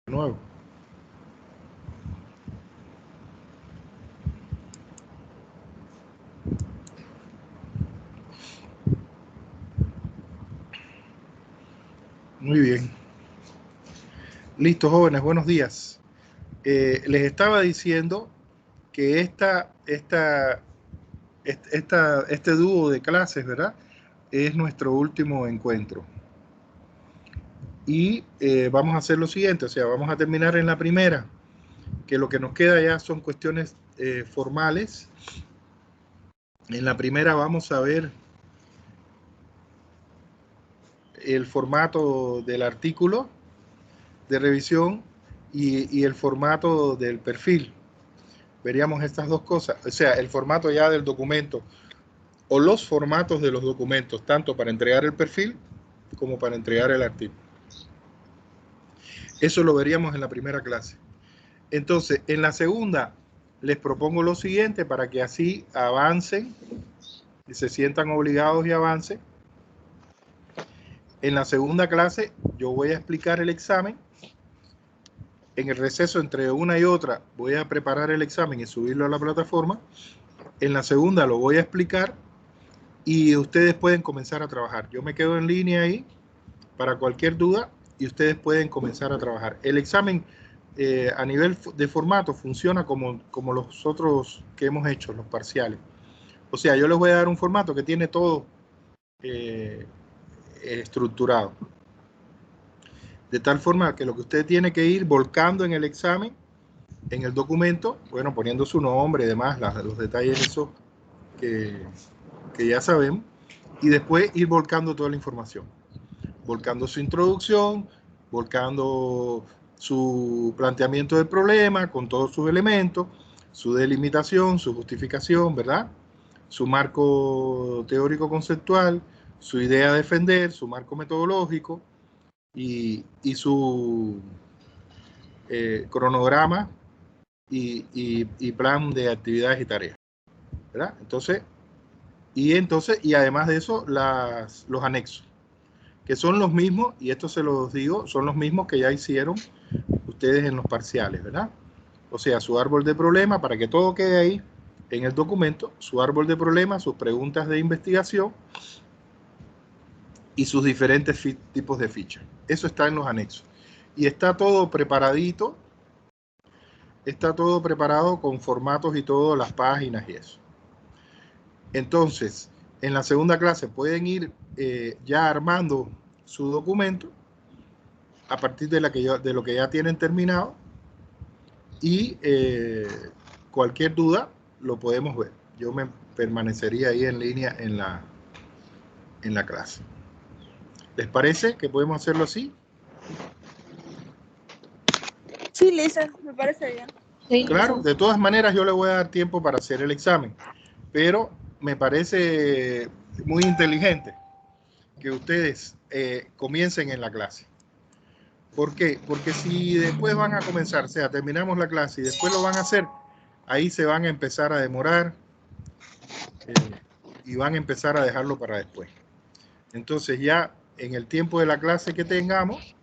nuevo. Muy bien. Listo, jóvenes, buenos días. Les estaba diciendo que este dúo de clases, ¿verdad? Es nuestro último encuentro. Y vamos a hacer lo siguiente, o sea, vamos a terminar en la primera, que lo que nos queda ya son cuestiones formales. En la primera vamos a ver el formato del artículo de revisión y el formato del perfil. Veríamos estas dos cosas, o sea, el formato ya del documento o los formatos de los documentos, tanto para entregar el perfil como para entregar el artículo. Eso lo veríamos en la primera clase. Entonces, en la segunda les propongo lo siguiente para que así avancen y se sientan obligados y avancen. En la segunda clase yo voy a explicar el examen. En el receso entre una y otra voy a preparar el examen y subirlo a la plataforma. En la segunda lo voy a explicar y ustedes pueden comenzar a trabajar. Yo me quedo en línea ahí para cualquier duda y ustedes pueden comenzar a trabajar. El examen a nivel de formato funciona como los otros que hemos hecho, los parciales. O sea, yo les voy a dar un formato que tiene todo estructurado. De tal forma que lo que usted tiene que ir volcando en el examen, en el documento, bueno, poniendo su nombre y demás, los detalles esos que ya sabemos, y después ir volcando toda la información. Volcando su introducción, volcando su planteamiento del problema con todos sus elementos, su delimitación, su justificación, ¿verdad? Su marco teórico conceptual, su idea a defender, su marco metodológico y su cronograma y plan de actividades y tareas, ¿verdad? Entonces, y además de eso, los anexos, que son los mismos, y esto se los digo, son los mismos que ya hicieron ustedes en los parciales, ¿verdad? O sea, su árbol de problema, para que todo quede ahí en el documento, su árbol de problema, sus preguntas de investigación y sus diferentes tipos de fichas. Eso está en los anexos. Y está todo preparadito, está todo preparado con formatos y todo, las páginas y eso. Entonces, en la segunda clase pueden ir ya armando su documento a partir de lo que ya tienen terminado y cualquier duda lo podemos ver. Yo me permanecería ahí en línea en la clase. ¿Les parece que podemos hacerlo así? Sí, Lisa, me parece bien. Sí, claro, de todas maneras yo le voy a dar tiempo para hacer el examen, pero me parece muy inteligente que ustedes comiencen en la clase. ¿Por qué? Porque si después van a comenzar, o sea, terminamos la clase y después lo van a hacer, ahí se van a empezar a demorar y van a empezar a dejarlo para después. Entonces ya en el tiempo de la clase que tengamos,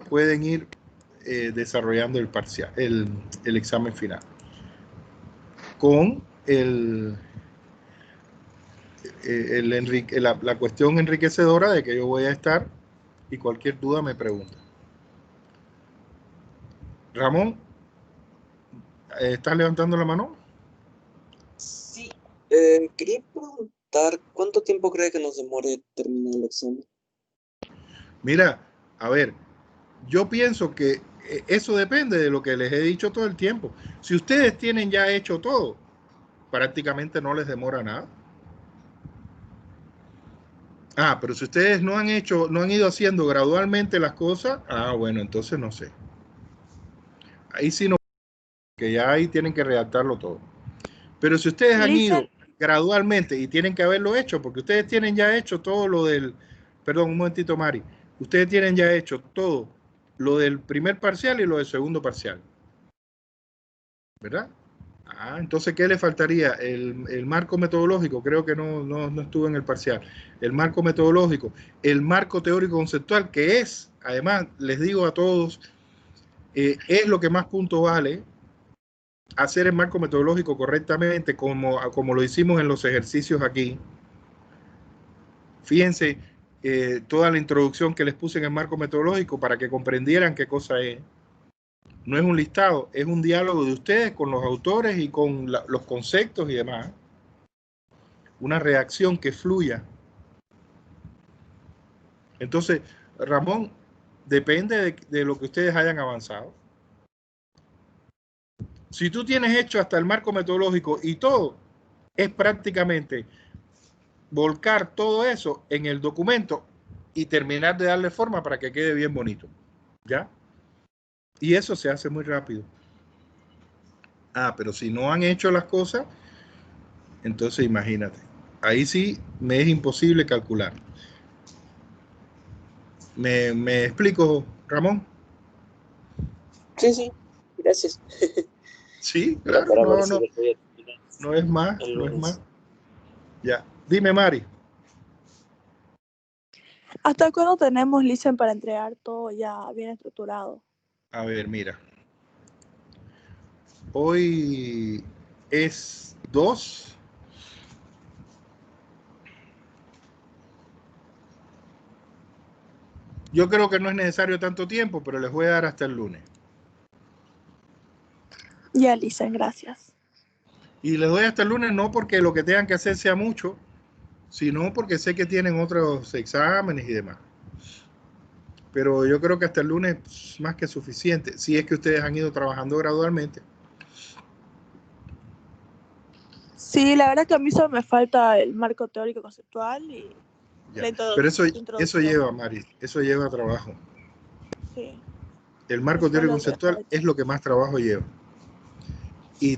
pueden ir desarrollando el parcial, el examen final. Con la cuestión enriquecedora de que yo voy a estar y cualquier duda me pregunta. Ramón, ¿estás levantando la mano? Sí, quería preguntar, ¿cuánto tiempo cree que nos demore terminar el examen? Mira, a ver, yo pienso que eso depende de lo que les he dicho todo el tiempo. Si ustedes tienen ya hecho todo, prácticamente no les demora nada. Ah, pero si ustedes no han ido haciendo gradualmente las cosas, bueno, entonces no sé. Ahí sí no, que ya ahí tienen que redactarlo todo. Pero si ustedes han ido gradualmente y tienen que haberlo hecho, porque ustedes tienen ya hecho todo lo del, perdón, un momentito, Mari, ustedes tienen ya hecho todo lo del primer parcial y lo del segundo parcial, ¿verdad? Entonces, ¿qué le faltaría? El marco metodológico, creo que no estuvo en el parcial. El marco metodológico, el marco teórico conceptual, que es, además, les digo a todos, es lo que más punto vale. Hacer el marco metodológico correctamente, como lo hicimos en los ejercicios aquí. Fíjense toda la introducción que les puse en el marco metodológico para que comprendieran qué cosa es. No es un listado, es un diálogo de ustedes con los autores y con los conceptos y demás. Una reacción que fluya. Entonces, Ramón, depende de lo que ustedes hayan avanzado. Si tú tienes hecho hasta el marco metodológico y todo, es prácticamente volcar todo eso en el documento y terminar de darle forma para que quede bien bonito. ¿Ya? Y eso se hace muy rápido. Ah, pero si no han hecho las cosas, entonces imagínate. Ahí sí me es imposible calcular. ¿Me explico, Ramón? Sí, sí, gracias. Sí, Ya claro, para ver no, si no, lo voy a terminar no es más, el no es lunes. más. Ya, dime, Mari. ¿Hasta cuándo tenemos listen para entregar todo ya bien estructurado? A ver, mira. Hoy es 2. Yo creo que no es necesario tanto tiempo, pero les voy a dar hasta el lunes. Ya, listen, gracias. Y les doy hasta el lunes no porque lo que tengan que hacer sea mucho, sino porque sé que tienen otros exámenes y demás. Pero yo creo que hasta el lunes es más que suficiente, si es que ustedes han ido trabajando gradualmente. Sí, la verdad que a mí solo me falta el marco teórico conceptual y Ya. la Pero eso introducción. lleva, Mari, eso lleva trabajo. Sí, El marco eso es teórico lo que conceptual falta. es lo que más trabajo lleva. Y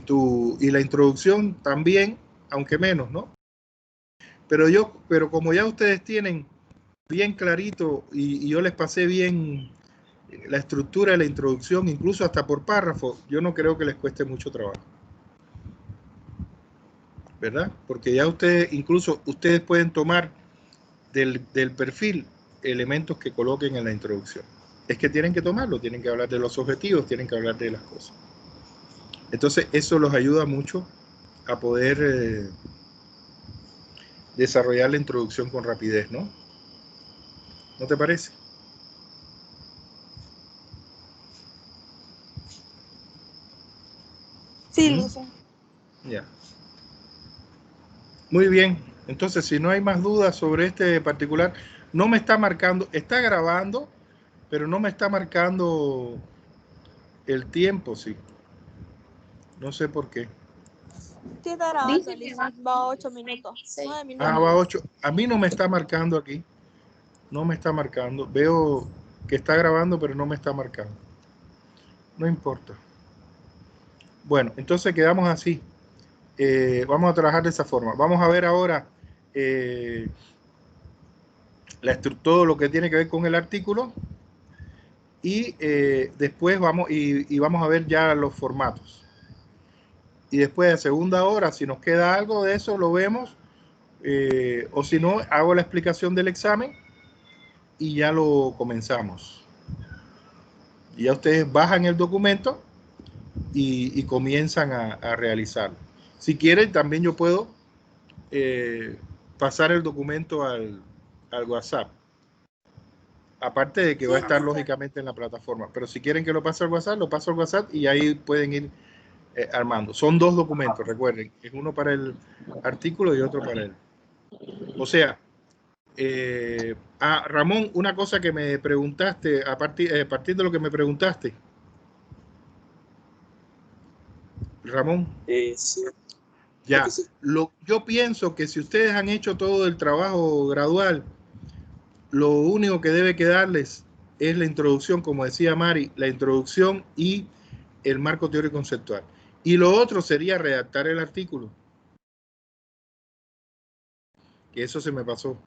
la introducción también, aunque menos, ¿no? Pero como ya ustedes tienen bien clarito y yo les pasé bien la estructura de la introducción, incluso hasta por párrafo, yo no creo que les cueste mucho trabajo. ¿Verdad? Porque ya incluso ustedes pueden tomar del perfil elementos que coloquen en la introducción. Es que tienen que tomarlo, tienen que hablar de los objetivos, tienen que hablar de las cosas. Entonces, eso los ayuda mucho a poder desarrollar la introducción con rapidez, ¿no? ¿No te parece? Sí, ¿Mm? listen. Ya. Muy bien. Entonces, si no hay más dudas sobre este particular, no me está marcando, está grabando, pero no me está marcando el tiempo, sí. No sé por qué. Sí, está grabando, listen. Va a 8 minutos. 9 minutos. Ah, va 8. A mí no me está marcando aquí. No me está marcando. Veo que está grabando, pero no me está marcando. No importa. Bueno, entonces quedamos así. Vamos a trabajar de esa forma. Vamos a ver ahora todo lo que tiene que ver con el artículo y después vamos a ver ya los formatos. Y después de segunda hora, si nos queda algo de eso, lo vemos. O si no, hago la explicación del examen y ya lo comenzamos. Y ya ustedes bajan el documento y comienzan a realizarlo. Si quieren, también yo puedo pasar el documento al WhatsApp. Aparte de que Sí, va a estar listen. lógicamente en la plataforma. Pero si quieren que lo pase al WhatsApp, lo paso al WhatsApp y ahí pueden ir armando. Son 2 documentos, recuerden. Es uno para el artículo y otro para él. O sea, Ramón, una cosa que me preguntaste, a partir de lo que me preguntaste, Ramón, Sí, creo que ya, sí. yo pienso que si ustedes han hecho todo el trabajo gradual, lo único que debe quedarles es la introducción, como decía Mari, la introducción y el marco teórico conceptual. Y lo otro sería redactar el artículo, que eso se me pasó,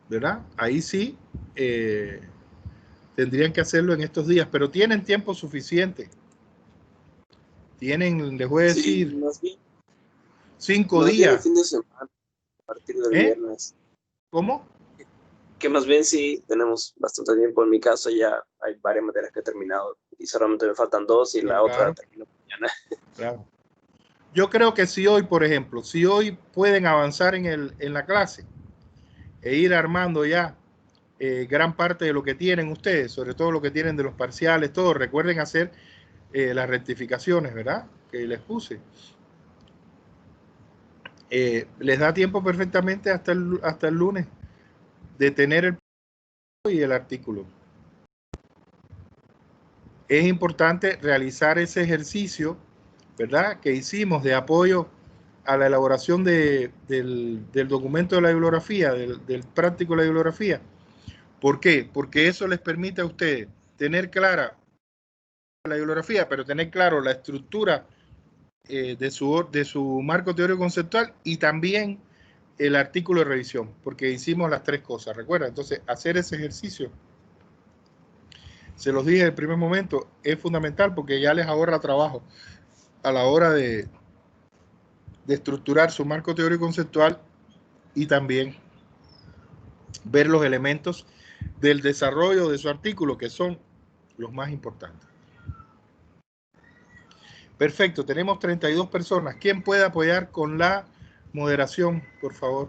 ¿verdad? Ahí sí tendrían que hacerlo en estos días, pero tienen tiempo suficiente. Tienen, les voy a Sí, decir, más bien. 5 Más bien el días. fin de semana, a partir del ¿Eh? viernes. ¿Cómo? Que más bien sí tenemos bastante tiempo. En mi caso ya hay varias materias que he terminado y solamente me faltan 2 y la otra termino mañana. Claro. Yo creo que si hoy, por ejemplo, si hoy pueden avanzar en la clase e ir armando ya gran parte de lo que tienen ustedes, sobre todo lo que tienen de los parciales, todo, recuerden hacer las rectificaciones, ¿verdad? Que les puse. Les da tiempo perfectamente hasta el lunes de tener el y el artículo. Es importante realizar ese ejercicio, ¿verdad?, que hicimos de apoyo a la elaboración del documento de la bibliografía, del práctico de la bibliografía. ¿Por qué? Porque eso les permite a ustedes tener clara la bibliografía, pero tener claro la estructura de su marco teórico conceptual y también el artículo de revisión, porque hicimos las tres cosas, ¿recuerdan? Entonces, hacer ese ejercicio, se los dije en el primer momento, es fundamental porque ya les ahorra trabajo a la hora de estructurar su marco teórico conceptual y también ver los elementos del desarrollo de su artículo, que son los más importantes. Perfecto, tenemos 32 personas. ¿Quién puede apoyar con la moderación, por favor?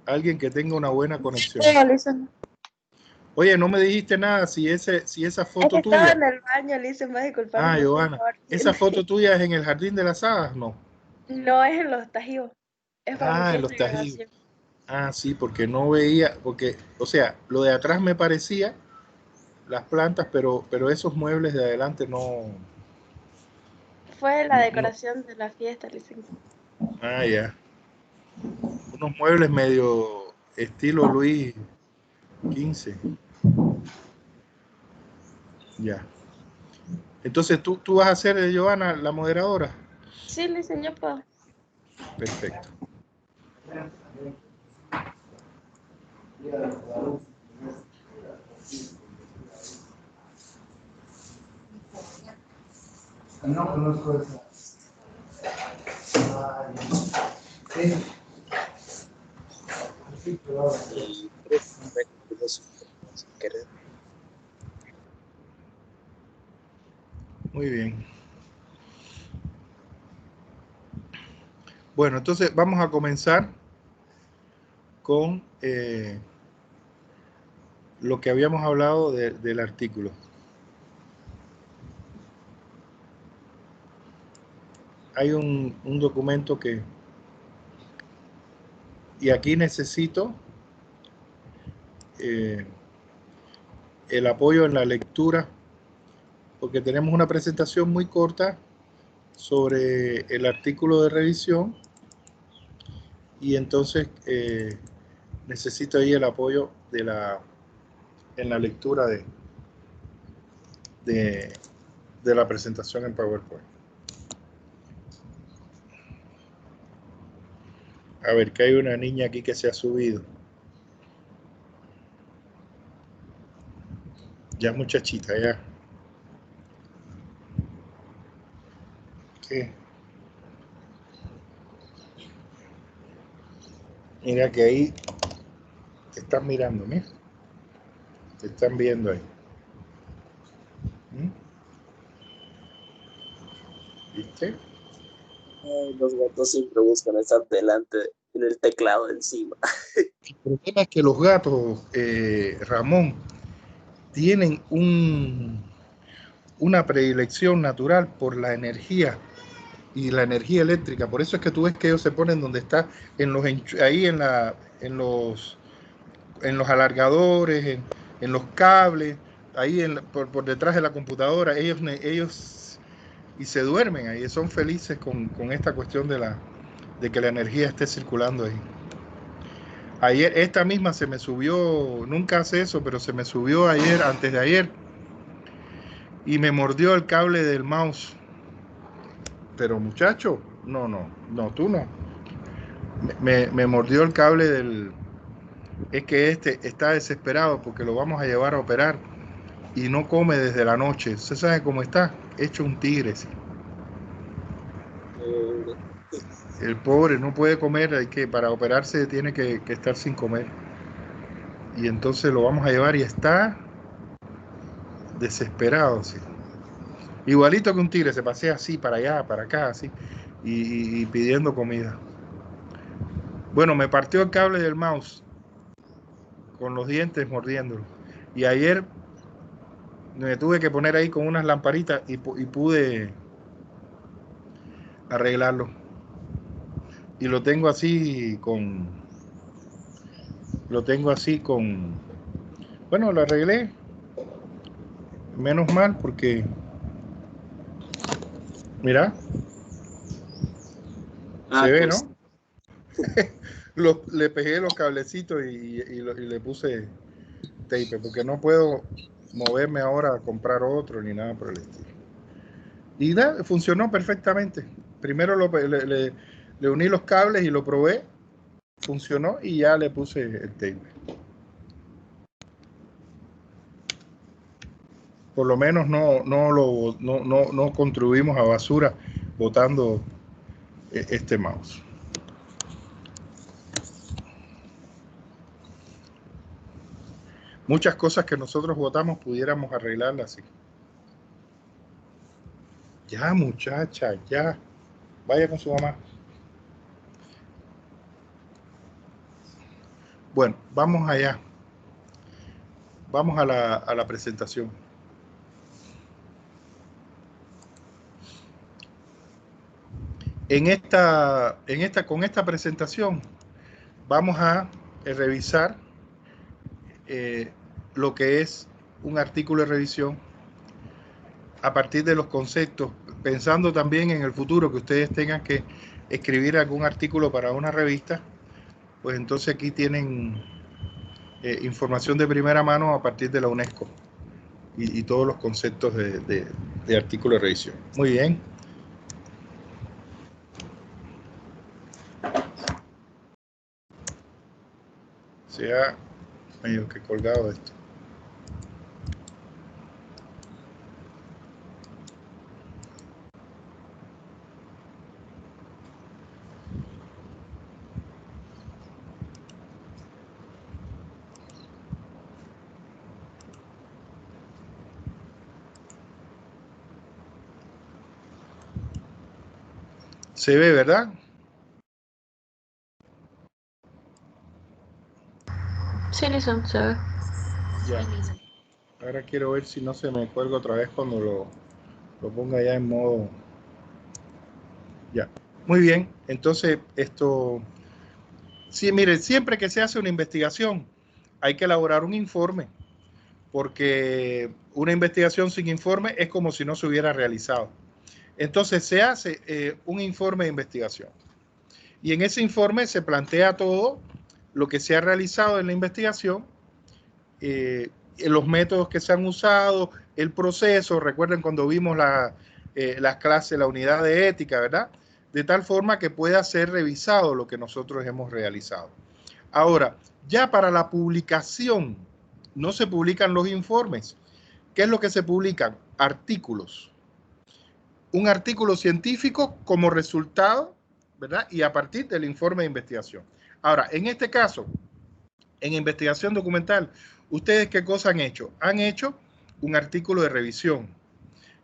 Alguien que tenga una buena conexión. Oye, no me dijiste nada si esa foto es que tuya. Estaba en el baño, Alicia, me disculpa. Giovanna, ¿esa foto tuya es en el Jardín de las Hadas? No. No, es en Los Tajíos. Es para mi En Los fiesta de Tajíos. graduación. Sí, porque no veía, porque, o sea, lo de atrás me parecía las plantas, pero esos muebles de adelante no. Fue la decoración de la fiesta, Alicia. Ya. Unos muebles medio estilo Luis XV. Ya. Entonces, ¿tú vas a ser, Giovanna, la moderadora? Sí, Alicia, yo puedo. Perfecto. No conozco esa. Sí, pero Muy bien. Bueno, entonces vamos a comenzar con lo que habíamos hablado del artículo. Hay un documento que... Y aquí necesito el apoyo en la lectura, porque tenemos una presentación muy corta sobre el artículo de revisión y entonces necesito ahí el apoyo en la lectura de la presentación en PowerPoint. A ver, que hay una niña aquí que se ha subido. Ya muchachita, ya. ¿Qué? Mira que ahí te están mirando, mira. Te están viendo ahí. ¿Viste? Los gatos siempre buscan estar delante en el teclado encima. El problema es que los gatos, Ramón, tienen una predilección natural por la energía y la energía eléctrica. Por eso es que tú ves que ellos se ponen donde está, ahí en los alargadores, en los cables, ahí por detrás de la computadora. Ellos y se duermen ahí, son felices con esta cuestión de que la energía esté circulando ahí. Ayer, esta misma se me subió, nunca hace eso, pero se me subió ayer, antes de ayer, y me mordió el cable del mouse. Pero muchacho, no, tú no. Me mordió el cable del... Es que este está desesperado porque lo vamos a llevar a operar y no come desde la noche. ¿Usted sabe cómo está? Hecho un tigre, sí. El pobre no puede comer, para operarse tiene que estar sin comer. Y entonces lo vamos a llevar y está desesperado, sí. Igualito que un tigre, se pasea así, para allá, para acá, así, y pidiendo comida. Bueno, me partió el cable del mouse con los dientes mordiéndolo. Y ayer me tuve que poner ahí con unas lamparitas y pude arreglarlo. Y lo tengo así con... Bueno, lo arreglé. Menos mal porque... Mira, se ve, pues, ¿no? Le pegué los cablecitos y le puse tape, porque no puedo moverme ahora a comprar otro ni nada por el estilo. Y nada, funcionó perfectamente. Primero le uní los cables y lo probé, funcionó y ya le puse el tape. Por lo menos no contribuimos a basura botando este mouse. Muchas cosas que nosotros votamos pudiéramos arreglarlas así. Ya, muchacha, ya. Vaya con su mamá. Bueno, vamos allá. Vamos a la presentación. Con esta presentación vamos a revisar lo que es un artículo de revisión a partir de los conceptos, pensando también en el futuro que ustedes tengan que escribir algún artículo para una revista, pues entonces aquí tienen información de primera mano a partir de la UNESCO y todos los conceptos de artículo de revisión. Muy bien. Se ha medio que colgado esto. Se ve, ¿verdad? Sí, listo, se ve. Ya. Ahora quiero ver si no se me cuelga otra vez cuando lo ponga ya en modo... Ya. Muy bien. Entonces, esto... Sí, mire, siempre que se hace una investigación, hay que elaborar un informe, porque una investigación sin informe es como si no se hubiera realizado. Entonces, se hace un informe de investigación. Y en ese informe se plantea todo lo que se ha realizado en la investigación, los métodos que se han usado, el proceso. Recuerden cuando vimos las clases, la unidad de ética, ¿verdad? De tal forma que pueda ser revisado lo que nosotros hemos realizado. Ahora, ya para la publicación, no se publican los informes. ¿Qué es lo que se publican? Artículos. Un artículo científico como resultado, ¿verdad? Y a partir del informe de investigación. Ahora, en este caso, en investigación documental, ¿ustedes qué cosa han hecho? Han hecho un artículo de revisión,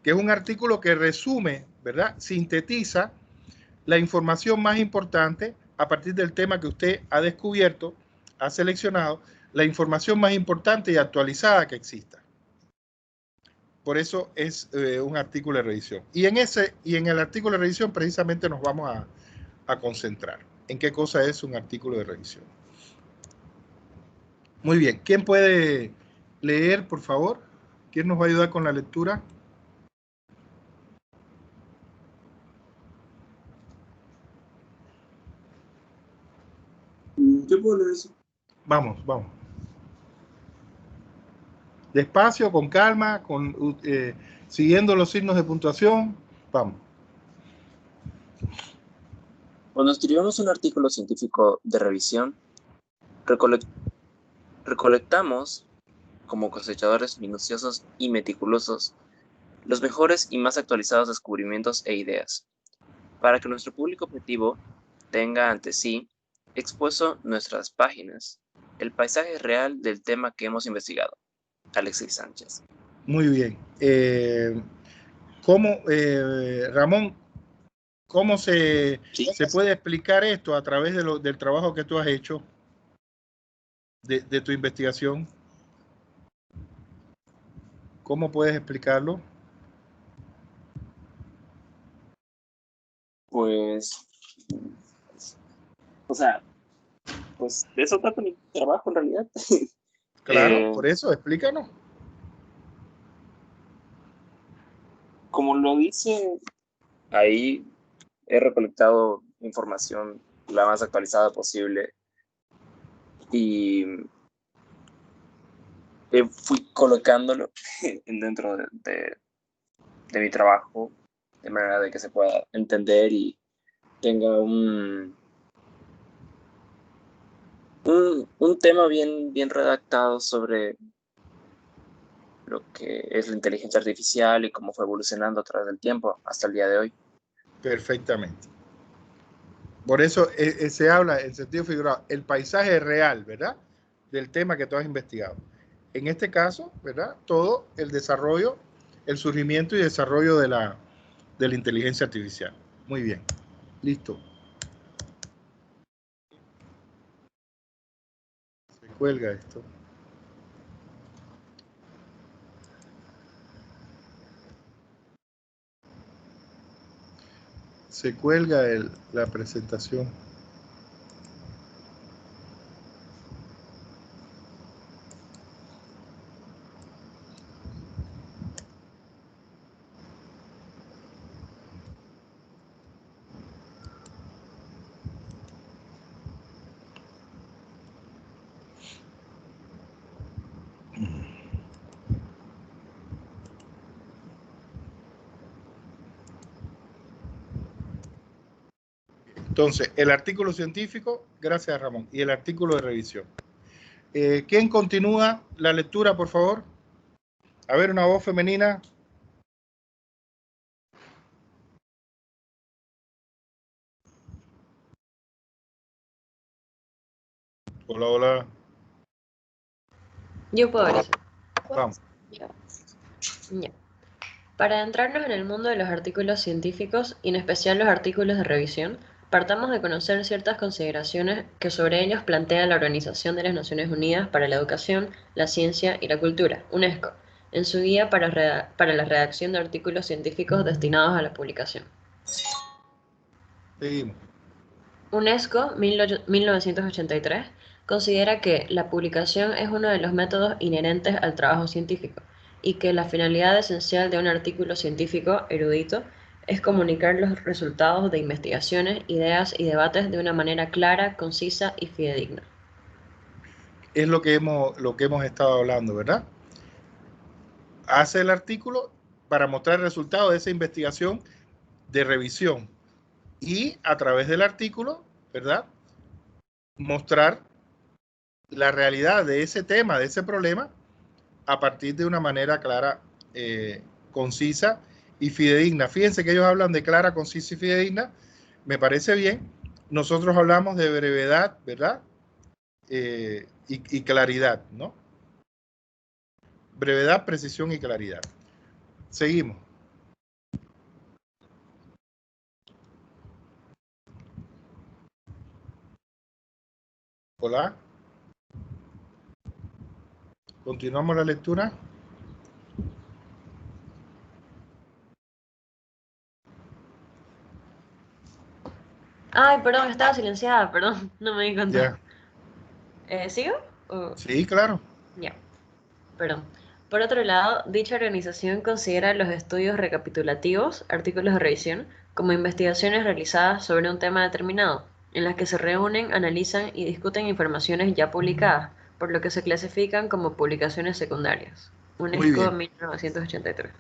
que es un artículo que resume, ¿verdad? Sintetiza la información más importante a partir del tema que usted ha descubierto, ha seleccionado, la información más importante y actualizada que exista. Por eso es un artículo de revisión. Y en el artículo de revisión precisamente nos vamos a concentrar en qué cosa es un artículo de revisión. Muy bien. ¿Quién puede leer, por favor? ¿Quién nos va a ayudar con la lectura? ¿Qué puedo leer eso? Vamos, vamos. Despacio, con calma, siguiendo los signos de puntuación. Vamos. Cuando escribimos un artículo científico de revisión, recolectamos, como cosechadores minuciosos y meticulosos, los mejores y más actualizados descubrimientos e ideas, para que nuestro público objetivo tenga ante sí, expuesto nuestras páginas, el paisaje real del tema que hemos investigado. Alexis Sánchez. Muy bien. ¿Cómo, Ramón, cómo se puede explicar esto a través de del trabajo que tú has hecho, de tu investigación? ¿Cómo puedes explicarlo? Pues, o sea, pues de eso trata mi trabajo en realidad. Claro, por eso, explícanos. Como lo dice ahí, he recolectado información la más actualizada posible y fui colocándolo dentro de mi trabajo de manera de que se pueda entender y tenga un tema bien redactado sobre lo que es la inteligencia artificial y cómo fue evolucionando a través del tiempo hasta el día de hoy. Perfectamente. Por eso se habla en sentido figurado, el paisaje real, ¿verdad? Del tema que tú has investigado. En este caso, ¿verdad? Todo el desarrollo, el surgimiento y desarrollo de la inteligencia artificial. Muy bien. Listo. Se cuelga esto. Se cuelga la presentación. Entonces, el artículo científico, gracias Ramón, y el artículo de revisión. ¿Quién continúa la lectura, por favor? A ver, una voz femenina. Hola, hola. Yo puedo abrir. Vamos. Ya. Para adentrarnos en el mundo de los artículos científicos, y en especial los artículos de revisión, partamos de conocer ciertas consideraciones que sobre ellos plantea la Organización de las Naciones Unidas para la Educación, la Ciencia y la Cultura, UNESCO, en su guía para la redacción de artículos científicos destinados a la publicación. Seguimos. UNESCO, 1983, considera que la publicación es uno de los métodos inherentes al trabajo científico y que la finalidad esencial de un artículo científico erudito es comunicar los resultados de investigaciones, ideas y debates de una manera clara, concisa y fidedigna. Es lo que hemos estado hablando, ¿verdad? Hace el artículo para mostrar el resultado de esa investigación de revisión y a través del artículo, ¿verdad? Mostrar la realidad de ese tema, de ese problema, a partir de una manera clara, concisa y fidedigna. Fíjense que ellos hablan de clara, concisa y fidedigna. Me parece bien. Nosotros hablamos de brevedad, ¿verdad? Y claridad, ¿no? Brevedad, precisión y claridad. Seguimos. Hola. Continuamos la lectura. Ay, perdón, estaba silenciada, perdón, no me di cuenta. Ya. ¿Sigo? Sí, claro. Ya, perdón. Por otro lado, dicha organización considera los estudios recapitulativos, artículos de revisión, como investigaciones realizadas sobre un tema determinado, en las que se reúnen, analizan y discuten informaciones ya publicadas, por lo que se clasifican como publicaciones secundarias. Muy UNESCO bien. 1983.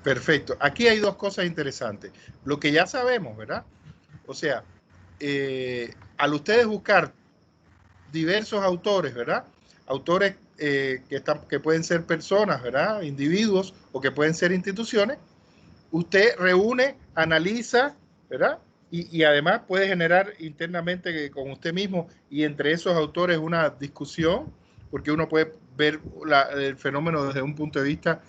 Perfecto. Aquí hay dos cosas interesantes. Lo que ya sabemos, ¿verdad? O sea, al ustedes buscar diversos autores, ¿verdad? Autores que pueden ser personas, ¿verdad? Individuos o que pueden ser instituciones. Usted reúne, analiza, ¿verdad? Y además puede generar internamente con usted mismo y entre esos autores una discusión, porque uno puede ver el fenómeno desde un punto de vista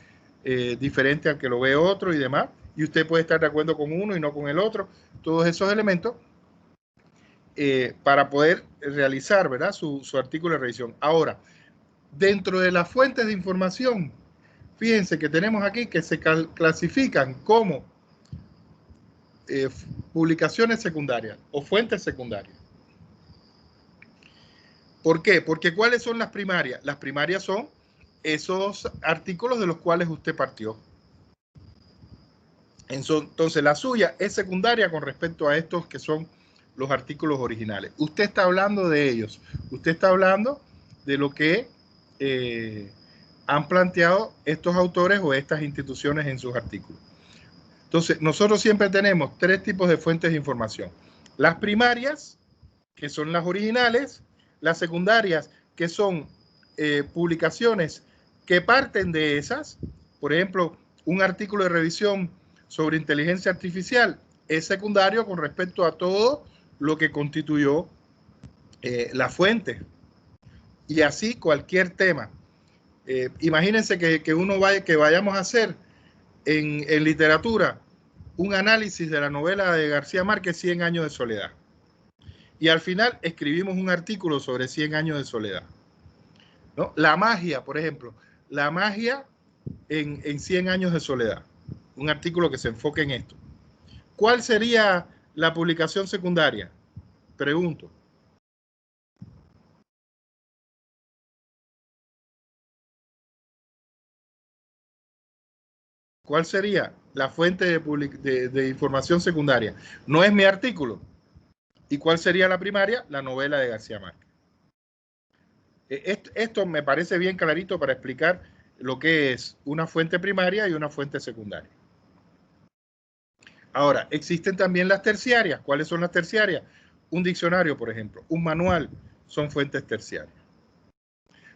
diferente al que lo ve otro y demás, y usted puede estar de acuerdo con uno y no con el otro, todos esos elementos para poder realizar, ¿verdad?, su artículo de revisión. Ahora, dentro de las fuentes de información, fíjense que tenemos aquí que se clasifican como publicaciones secundarias o fuentes secundarias. ¿Por qué? Porque ¿cuáles son las primarias? Las primarias son esos artículos de los cuales usted partió. Entonces, la suya es secundaria con respecto a estos que son los artículos originales. Usted está hablando de ellos. Usted está hablando de lo que han planteado estos autores o estas instituciones en sus artículos. Entonces, nosotros siempre tenemos tres tipos de fuentes de información. Las primarias, que son las originales. Las secundarias, que son publicaciones que parten de esas. Por ejemplo, un artículo de revisión sobre inteligencia artificial es secundario con respecto a todo lo que constituyó la fuente. Y así cualquier tema. Imagínense que vayamos a hacer en literatura un análisis de la novela de García Márquez, 100 años de soledad. Y al final escribimos un artículo sobre 100 años de soledad, ¿no? La magia, por ejemplo, la magia en 100 años de soledad. Un artículo que se enfoque en esto. ¿Cuál sería la publicación secundaria? Pregunto. ¿Cuál sería la fuente de información secundaria? No es mi artículo. ¿Y cuál sería la primaria? La novela de García Márquez. Esto me parece bien clarito para explicar lo que es una fuente primaria y una fuente secundaria. Ahora, existen también las terciarias. ¿Cuáles son las terciarias? Un diccionario, por ejemplo, un manual, son fuentes terciarias.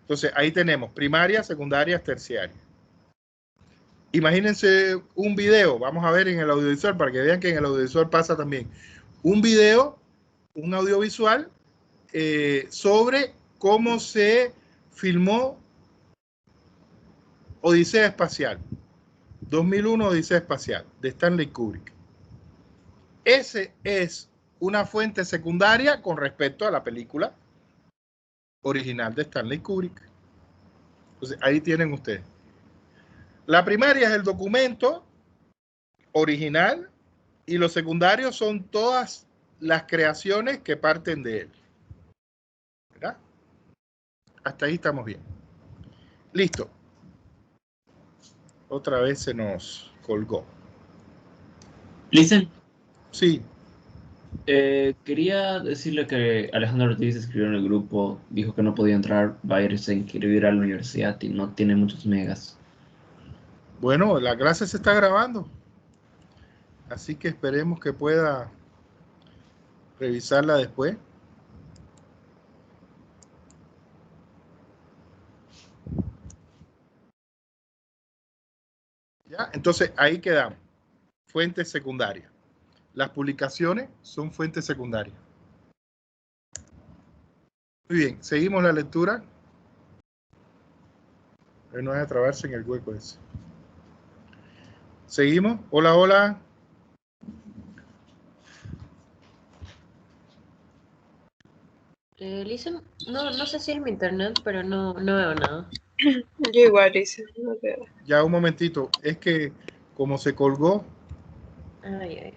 Entonces, ahí tenemos primarias, secundarias, terciarias. Imagínense un video, vamos a ver en el audiovisual para que vean que en el audiovisual pasa también. Un video, un audiovisual sobre cómo se filmó Odisea Espacial, 2001 Odisea Espacial, de Stanley Kubrick. Ese es una fuente secundaria con respecto a la película original de Stanley Kubrick. Entonces, ahí tienen ustedes. La primaria es el documento original y los secundarios son todas las creaciones que parten de él. ¿Verdad? Hasta ahí estamos bien. Listo. Otra vez se nos colgó. Listen. Sí. Quería decirle que Alejandro Ortiz escribió en el grupo, dijo que no podía entrar, va a irse a inscribir a la universidad y no tiene muchos megas. Bueno, la clase se está grabando, así que esperemos que pueda revisarla después. ¿Ya? Entonces, ahí quedamos. Fuentes secundarias. Las publicaciones son fuentes secundarias. Muy bien, seguimos la lectura. No vaya a trabarse en el hueco ese. Seguimos. Hola, hola. Listen, no sé si es mi internet, pero no veo nada. Yo igual hice, no veo. Ya un momentito. Es que como se colgó, Ay.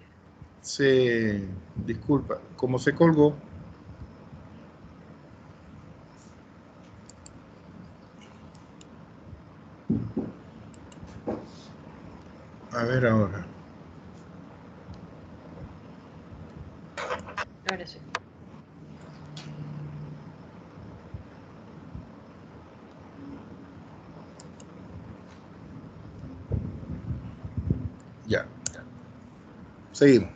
disculpa, como se colgó, a ver ahora. Ahora sí. Ya. Seguimos.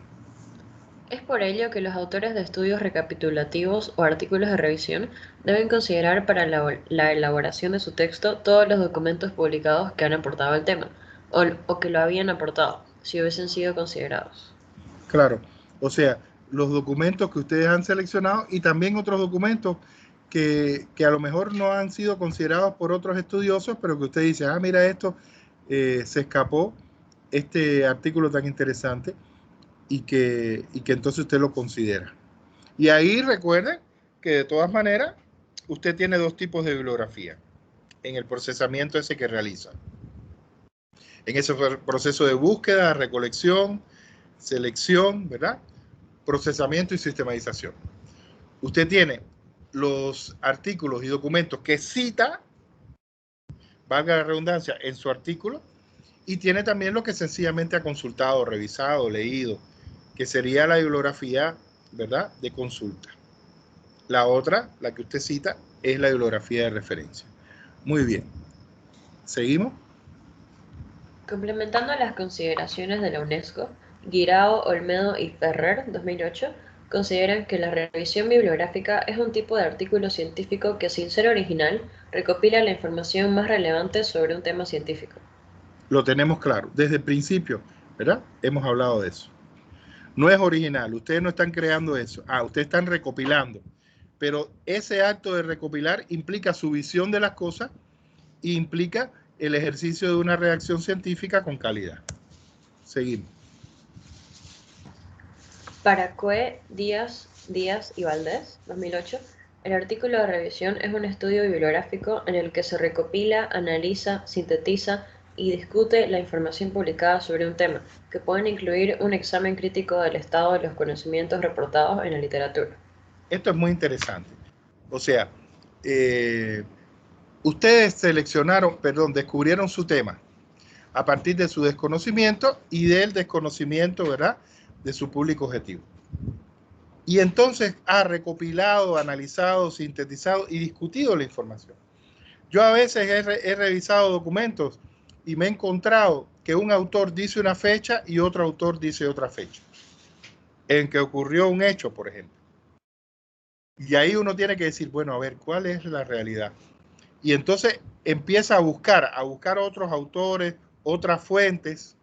Es por ello que los autores de estudios recapitulativos o artículos de revisión deben considerar para la elaboración de su texto todos los documentos publicados que han aportado al tema, o que lo habían aportado, si hubiesen sido considerados. Claro, o sea, los documentos que ustedes han seleccionado y también otros documentos que a lo mejor no han sido considerados por otros estudiosos, pero que usted dice, ah, mira esto, se escapó este artículo tan interesante y que entonces usted lo considera. Y ahí recuerden que de todas maneras usted tiene dos tipos de bibliografía en el procesamiento ese que realiza. En ese proceso de búsqueda, recolección, selección, ¿verdad? Procesamiento y sistematización. Usted tiene los artículos y documentos que cita, valga la redundancia, en su artículo, y tiene también lo que sencillamente ha consultado, revisado, leído, que sería la bibliografía, ¿verdad?, de consulta. La otra, la que usted cita, es la bibliografía de referencia. Muy bien. ¿Seguimos? Complementando las consideraciones de la UNESCO, Guirao, Olmedo y Ferrer, 2008, consideran que la revisión bibliográfica es un tipo de artículo científico que, sin ser original, recopila la información más relevante sobre un tema científico. Lo tenemos claro. Desde el principio, ¿verdad? Hemos hablado de eso. No es original. Ustedes no están creando eso. Ustedes están recopilando. Pero ese acto de recopilar implica su visión de las cosas e implica el ejercicio de una redacción científica con calidad. Seguimos. Para Cue, Díaz y Valdés, 2008, el artículo de revisión es un estudio bibliográfico en el que se recopila, analiza, sintetiza y discute la información publicada sobre un tema, que pueden incluir un examen crítico del estado de los conocimientos reportados en la literatura. Esto es muy interesante. O sea, ustedes descubrieron su tema a partir de su desconocimiento y del desconocimiento, ¿verdad?, de su público objetivo. Y entonces ha recopilado, analizado, sintetizado y discutido la información. Yo a veces he revisado documentos y me he encontrado que un autor dice una fecha y otro autor dice otra fecha, en que ocurrió un hecho, por ejemplo. Y ahí uno tiene que decir, bueno, a ver, ¿cuál es la realidad? Y entonces empieza a buscar otros autores, otras fuentes,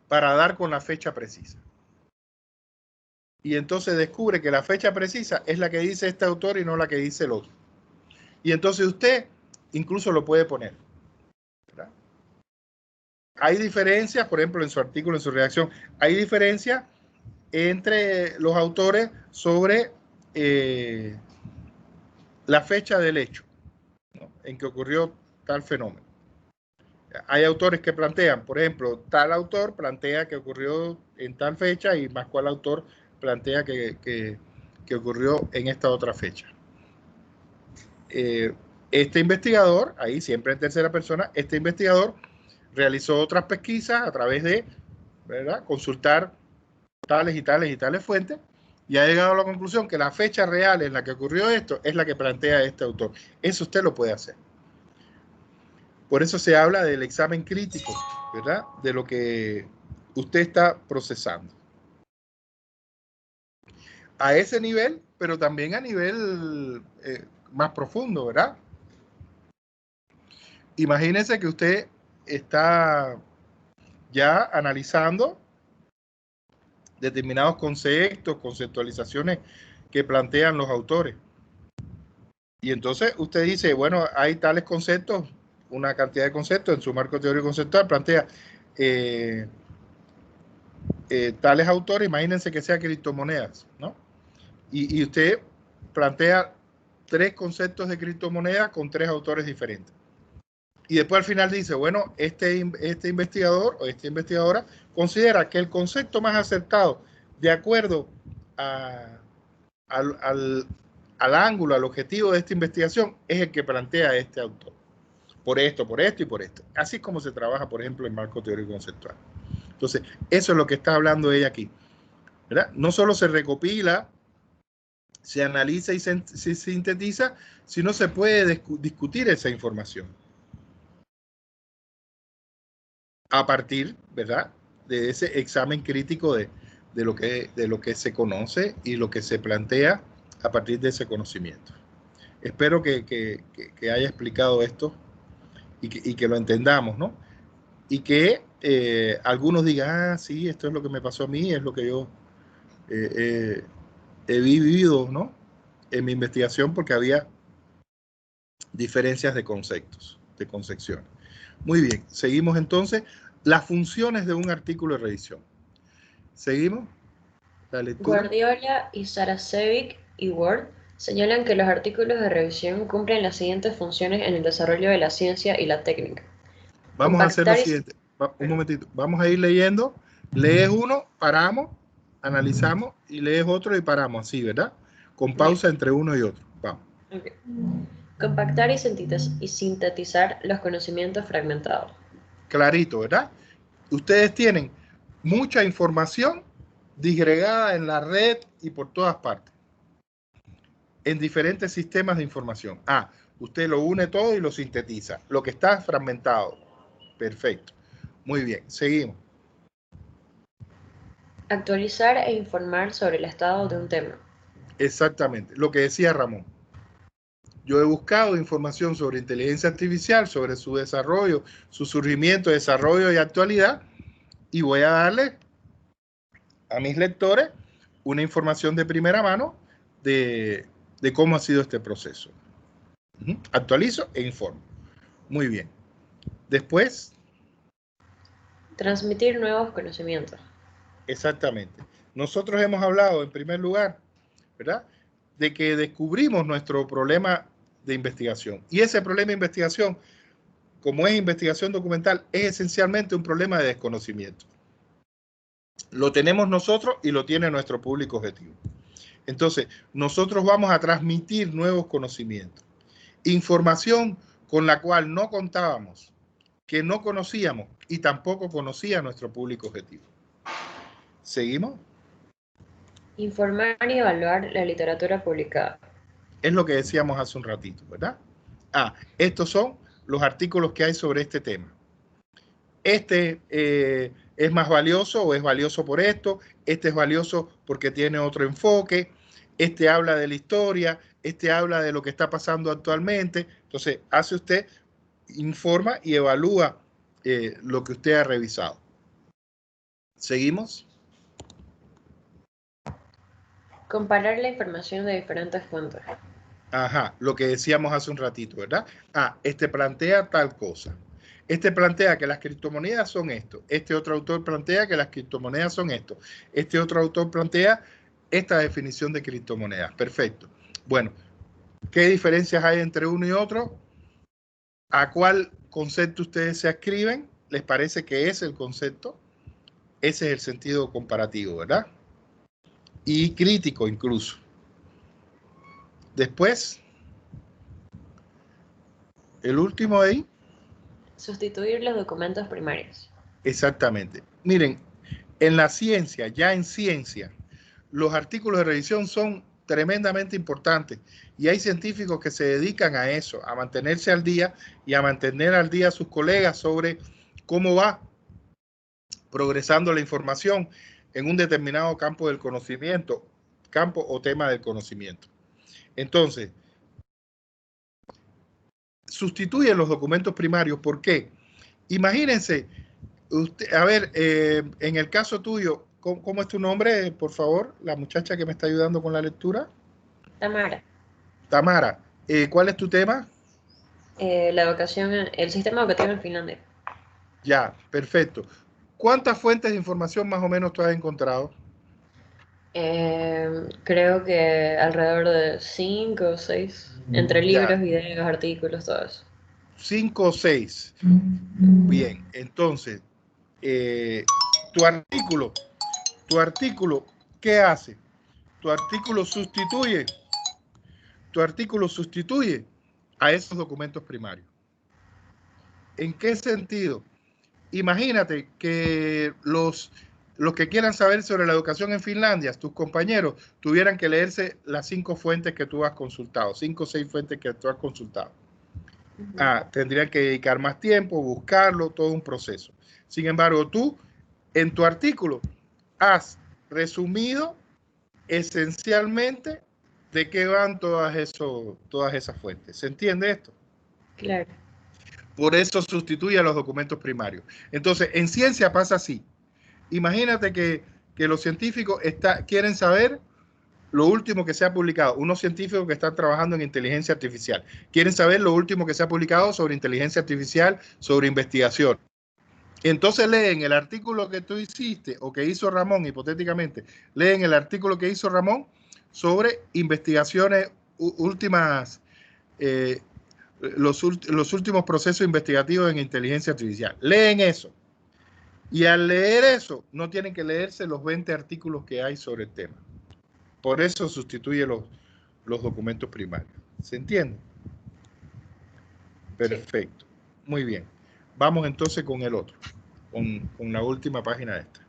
para dar con la fecha precisa. Y entonces descubre que la fecha precisa es la que dice este autor y no la que dice el otro. Y entonces usted incluso lo puede poner, ¿verdad? Hay diferencias, por ejemplo, en su artículo, en su redacción, hay diferencias entre los autores sobre la fecha del hecho, ¿no?, en que ocurrió tal fenómeno. Hay autores que plantean, por ejemplo, tal autor plantea que ocurrió en tal fecha y más cual autor plantea que ocurrió en esta otra fecha. Este investigador, ahí siempre en tercera persona, este investigador realizó otras pesquisas a través de, ¿verdad?, consultar tales y tales y tales fuentes y ha llegado a la conclusión que la fecha real en la que ocurrió esto es la que plantea este autor. Eso usted lo puede hacer. Por eso se habla del examen crítico, ¿verdad?, de lo que usted está procesando. A ese nivel, pero también a nivel más profundo, ¿verdad? Imagínese que usted está ya analizando determinados conceptos, conceptualizaciones que plantean los autores. Y entonces usted dice, bueno, hay tales conceptos, una cantidad de conceptos en su marco teórico conceptual, plantea tales autores, imagínense que sea criptomonedas, ¿no? Y usted plantea 3 conceptos de criptomonedas con 3 autores diferentes. Y después al final dice, bueno, este investigador o esta investigadora considera que el concepto más acertado, de acuerdo al ángulo, al objetivo de esta investigación, es el que plantea este autor. Por esto y por esto. Así es como se trabaja, por ejemplo, en marco teórico conceptual. Entonces, eso es lo que está hablando ella aquí, ¿verdad? No solo se recopila, se analiza y se sintetiza, sino se puede discutir esa información a partir, ¿verdad?, de ese examen crítico de lo que se conoce y lo que se plantea a partir de ese conocimiento. Espero que haya explicado esto y que lo entendamos, ¿no? Y que algunos digan, sí, esto es lo que me pasó a mí, es lo que yo he vivido, ¿no?, en mi investigación, porque había diferencias de conceptos, de concepciones. Muy bien, seguimos entonces. Las funciones de un artículo de revisión. Seguimos la lectura. Guardiola y Saracevic y Ward señalan que los artículos de revisión cumplen las siguientes funciones en el desarrollo de la ciencia y la técnica. Vamos a hacer lo Compactar y- siguiente. Un momentito. Vamos a ir leyendo. Lees uno, paramos, analizamos y lees otro y paramos. Así, ¿verdad? Con pausa entre uno y otro. Vamos. Ok. Compactar y sintetizar los conocimientos fragmentados. Clarito, ¿verdad? Ustedes tienen mucha información disgregada en la red y por todas partes. En diferentes sistemas de información. Usted lo une todo y lo sintetiza. Lo que está fragmentado. Perfecto. Muy bien, seguimos. Actualizar e informar sobre el estado de un tema. Exactamente, lo que decía Ramón. Yo he buscado información sobre inteligencia artificial, sobre su desarrollo, su surgimiento, desarrollo y actualidad, y voy a darle a mis lectores una información de primera mano de cómo ha sido este proceso. Actualizo e informo. Muy bien. Después. Transmitir nuevos conocimientos. Exactamente. Nosotros hemos hablado, en primer lugar, ¿verdad?, de que descubrimos nuestro problema de investigación. Y ese problema de investigación, como es investigación documental, es esencialmente un problema de desconocimiento. Lo tenemos nosotros y lo tiene nuestro público objetivo. Entonces, nosotros vamos a transmitir nuevos conocimientos. Información con la cual no contábamos, que no conocíamos y tampoco conocía nuestro público objetivo. ¿Seguimos? Informar y evaluar la literatura publicada. Es lo que decíamos hace un ratito, ¿verdad? Estos son los artículos que hay sobre este tema. Este es más valioso o es valioso por esto, este es valioso porque tiene otro enfoque, este habla de la historia, este habla de lo que está pasando actualmente. Entonces, hace usted, informa y evalúa lo que usted ha revisado. ¿Seguimos? Comparar la información de diferentes fuentes. Lo que decíamos hace un ratito, ¿verdad? Este plantea tal cosa. Este plantea que las criptomonedas son esto. Este otro autor plantea que las criptomonedas son esto. Este otro autor plantea esta definición de criptomonedas. Perfecto. Bueno, ¿qué diferencias hay entre uno y otro? ¿A cuál concepto ustedes se adscriben? ¿Les parece que es el concepto? Ese es el sentido comparativo, ¿verdad? Y crítico incluso. Después, el último ahí. Sustituir los documentos primarios. Exactamente. Miren, en la ciencia, ya en ciencia, los artículos de revisión son tremendamente importantes y hay científicos que se dedican a eso, a mantenerse al día y a mantener al día a sus colegas sobre cómo va progresando la información en un determinado campo del conocimiento, campo o tema del conocimiento. Entonces, sustituyen los documentos primarios. ¿Por qué? Imagínense, usted, a ver, en el caso tuyo, ¿cómo es tu nombre, por favor? La muchacha que me está ayudando con la lectura. Tamara. Tamara, ¿cuál es tu tema? La educación, el sistema educativo en Finlandia. Ya, perfecto. ¿Cuántas fuentes de información más o menos tú has encontrado? Creo que alrededor de 5 o 6, entre libros, videos, artículos, todo eso. 5 o 6. Bien, entonces, tu artículo, ¿qué hace? Tu artículo sustituye a esos documentos primarios. ¿En qué sentido? Imagínate que los que quieran saber sobre la educación en Finlandia, tus compañeros, tuvieran que leerse las 5 fuentes que tú has consultado, 5 o 6 fuentes que tú has consultado. Tendrían que dedicar más tiempo, buscarlo, todo un proceso. Sin embargo, tú, en tu artículo, has resumido esencialmente de qué van todas esas fuentes. ¿Se entiende esto? Claro. Por eso sustituye a los documentos primarios. Entonces, en ciencia pasa así. Imagínate que los científicos quieren saber lo último que se ha publicado. Unos científicos que están trabajando en inteligencia artificial. Quieren saber lo último que se ha publicado sobre inteligencia artificial, sobre investigación. Entonces leen el artículo que tú hiciste o que hizo Ramón, hipotéticamente. Leen el artículo que hizo Ramón sobre investigaciones últimas, los últimos procesos investigativos en inteligencia artificial. Leen eso. Y al leer eso, no tienen que leerse los 20 artículos que hay sobre el tema. Por eso sustituye los documentos primarios. ¿Se entiende? Perfecto. Muy bien. Vamos entonces con el otro, con la última página de esta.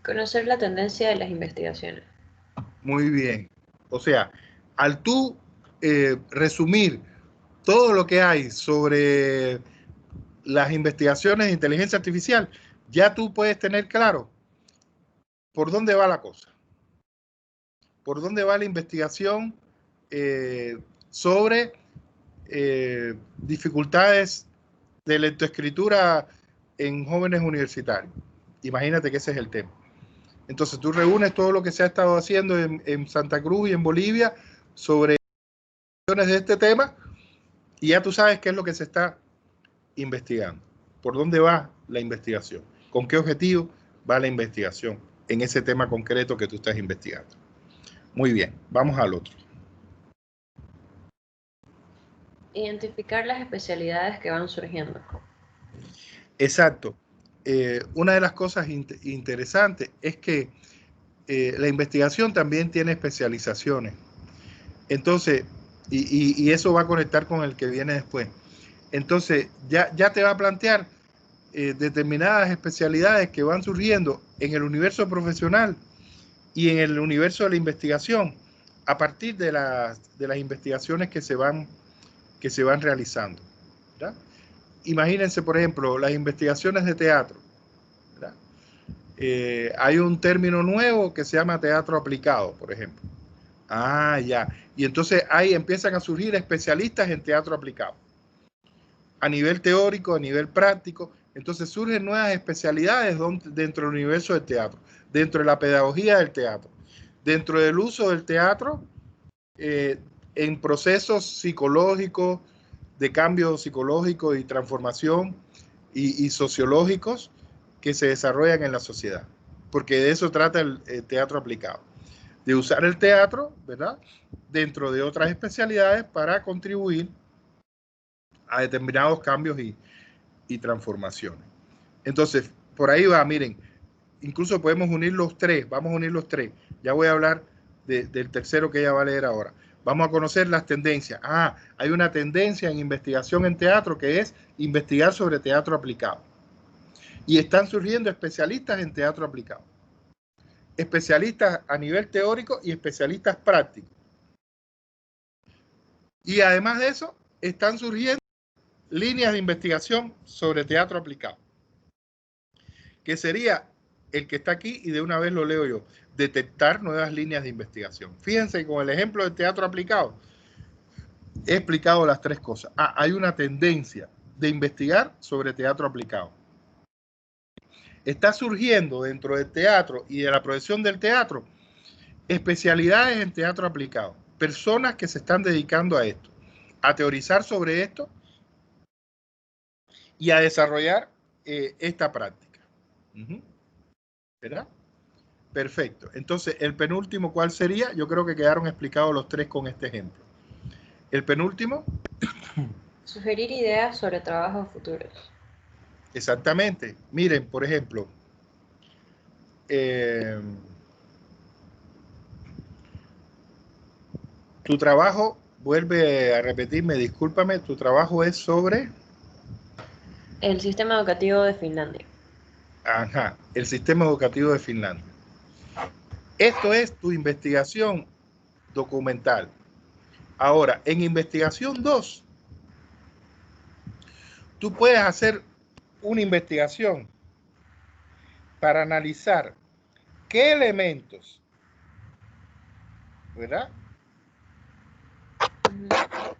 Conocer la tendencia de las investigaciones. Muy bien. O sea, al tú resumir todo lo que hay sobre las investigaciones de inteligencia artificial, ya tú puedes tener claro por dónde va la cosa. Por dónde va la investigación sobre dificultades de lectoescritura en jóvenes universitarios. Imagínate que ese es el tema. Entonces tú reúnes todo lo que se ha estado haciendo en Santa Cruz y en Bolivia sobre de este tema y ya tú sabes qué es lo que se está investigando. ¿Por dónde va la investigación? ¿Con qué objetivo va la investigación en ese tema concreto que tú estás investigando? Muy bien, vamos al otro. Identificar las especialidades que van surgiendo. Exacto. Una de las cosas interesantes es que la investigación también tiene especializaciones. Entonces, y eso va a conectar con el que viene después. Entonces, ya te va a plantear determinadas especialidades que van surgiendo en el universo profesional y en el universo de la investigación a partir de las investigaciones que se van realizando, ¿verdad? Imagínense, por ejemplo, las investigaciones de teatro, ¿verdad? Hay un término nuevo que se llama teatro aplicado, por ejemplo. Ah, ya. Y entonces ahí empiezan a surgir especialistas en teatro aplicado. A nivel teórico, a nivel práctico. Entonces surgen nuevas especialidades dentro del universo del teatro, dentro de la pedagogía del teatro, dentro del uso del teatro en procesos psicológicos, de cambio psicológico y transformación y sociológicos que se desarrollan en la sociedad. Porque de eso trata el teatro aplicado. De usar el teatro, ¿verdad?, dentro de otras especialidades para contribuir a determinados cambios y transformaciones. Entonces, por ahí va, miren, incluso podemos unir los tres, vamos a unir los tres. Ya voy a hablar del tercero que ella va a leer ahora. Vamos a conocer las tendencias. Ah, hay una tendencia en investigación en teatro que es investigar sobre teatro aplicado. Y están surgiendo especialistas en teatro aplicado. Especialistas a nivel teórico y especialistas prácticos. Y además de eso, están surgiendo líneas de investigación sobre teatro aplicado, que sería el que está aquí y de una vez lo leo yo, detectar nuevas líneas de investigación. Fíjense, con el ejemplo del teatro aplicado, he explicado las tres cosas. Ah, hay una tendencia de investigar sobre teatro aplicado. Está surgiendo dentro del teatro y de la profesión del teatro especialidades en teatro aplicado. Personas que se están dedicando a esto, a teorizar sobre esto y a desarrollar esta práctica. ¿Verdad? Perfecto. Entonces, el penúltimo, ¿cuál sería? Yo creo que quedaron explicados los tres con este ejemplo. El penúltimo. Sugerir ideas sobre trabajos futuros. Exactamente. Miren, por ejemplo, tu trabajo, vuelve a repetirme, discúlpame, tu trabajo es sobre... El sistema educativo de Finlandia. Ajá, el sistema educativo de Finlandia. Esto es tu investigación documental. Ahora, en investigación 2, tú puedes hacer una investigación para analizar qué elementos, ¿verdad?,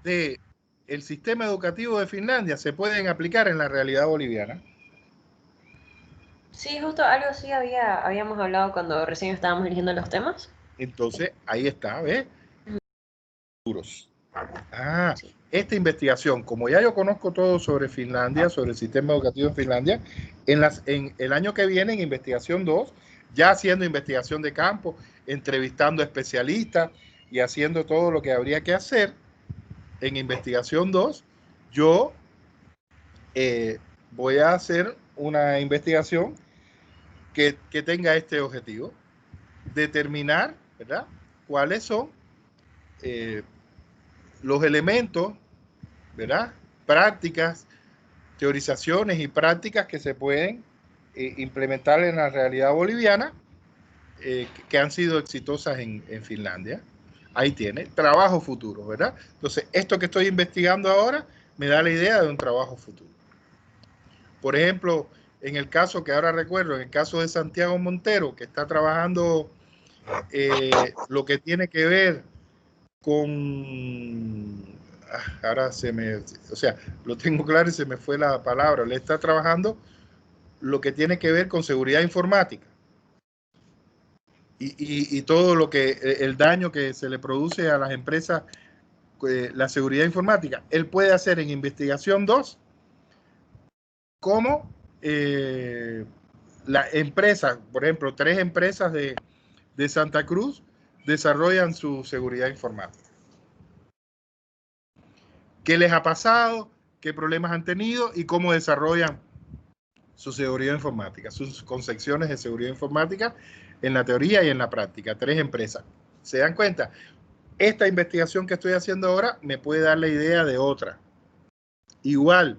de el sistema educativo de Finlandia se pueden aplicar en la realidad boliviana. Sí, justo algo así habíamos hablado cuando recién estábamos eligiendo los temas. Entonces, ahí está, ¿ves? Futuros. Ah, Sí. esta investigación, como ya yo conozco todo sobre Finlandia, sobre el sistema educativo en Finlandia, en el año que viene, en investigación 2, ya haciendo investigación de campo, entrevistando especialistas y haciendo todo lo que habría que hacer, en investigación 2, yo voy a hacer una investigación que tenga este objetivo, determinar, ¿verdad?, cuáles son los elementos, ¿verdad?, prácticas, teorizaciones y prácticas que se pueden implementar en la realidad boliviana que han sido exitosas en Finlandia. Ahí tiene, trabajo futuro, ¿verdad? Entonces, esto que estoy investigando ahora me da la idea de un trabajo futuro. Por ejemplo, en el caso que ahora recuerdo, en el caso de Santiago Montero, que está trabajando lo que tiene que ver con... ahora o sea, lo tengo claro y se me fue la palabra. Le está trabajando lo que tiene que ver con seguridad informática. Y todo lo que, el daño que se le produce a las empresas, la seguridad informática. Él puede hacer en investigación 2 cómo las empresas, por ejemplo, 3 empresas de Santa Cruz desarrollan su seguridad informática. ¿Qué les ha pasado? ¿Qué problemas han tenido? Y cómo desarrollan su seguridad informática, sus concepciones de seguridad informática en la teoría y en la práctica. 3 empresas. ¿Se dan cuenta? Esta investigación que estoy haciendo ahora me puede dar la idea de otra. Igual,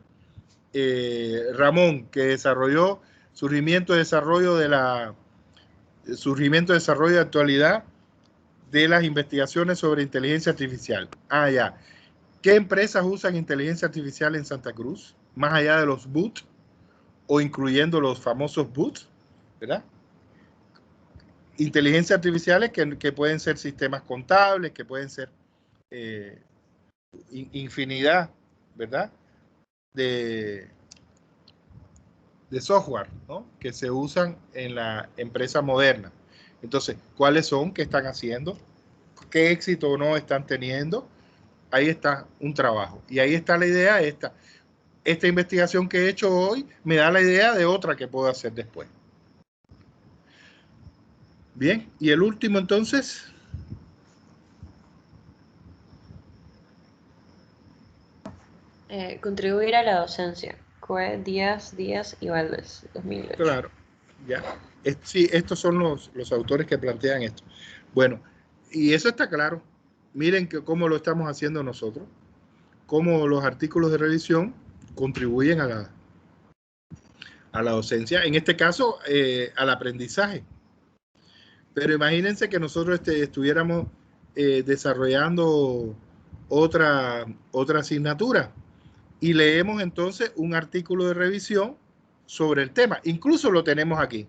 Ramón, que desarrolló surgimiento y desarrollo de actualidad de las investigaciones sobre inteligencia artificial. Ah, ya. ¿Qué empresas usan inteligencia artificial en Santa Cruz? Más allá de los bots o incluyendo los famosos bots, ¿verdad? Inteligencia artificiales que pueden ser sistemas contables, que pueden ser infinidad, ¿verdad?, de software, ¿no?, que se usan en la empresa moderna. Entonces, ¿cuáles son? ¿Qué están haciendo? ¿Qué éxito o no están teniendo? Ahí está un trabajo. Y ahí está la idea esta. Esta investigación que he hecho hoy me da la idea de otra que puedo hacer después. Bien, y el último entonces. Contribuir a la docencia. Cue Díaz y Valdés, 2008. Claro, ya. Sí, estos son los autores que plantean esto. Bueno, y eso está claro. Miren cómo lo estamos haciendo nosotros, cómo los artículos de revisión contribuyen a la docencia, en este caso al aprendizaje. Pero imagínense que nosotros estuviéramos desarrollando otra asignatura y leemos entonces un artículo de revisión sobre el tema. Incluso lo tenemos aquí.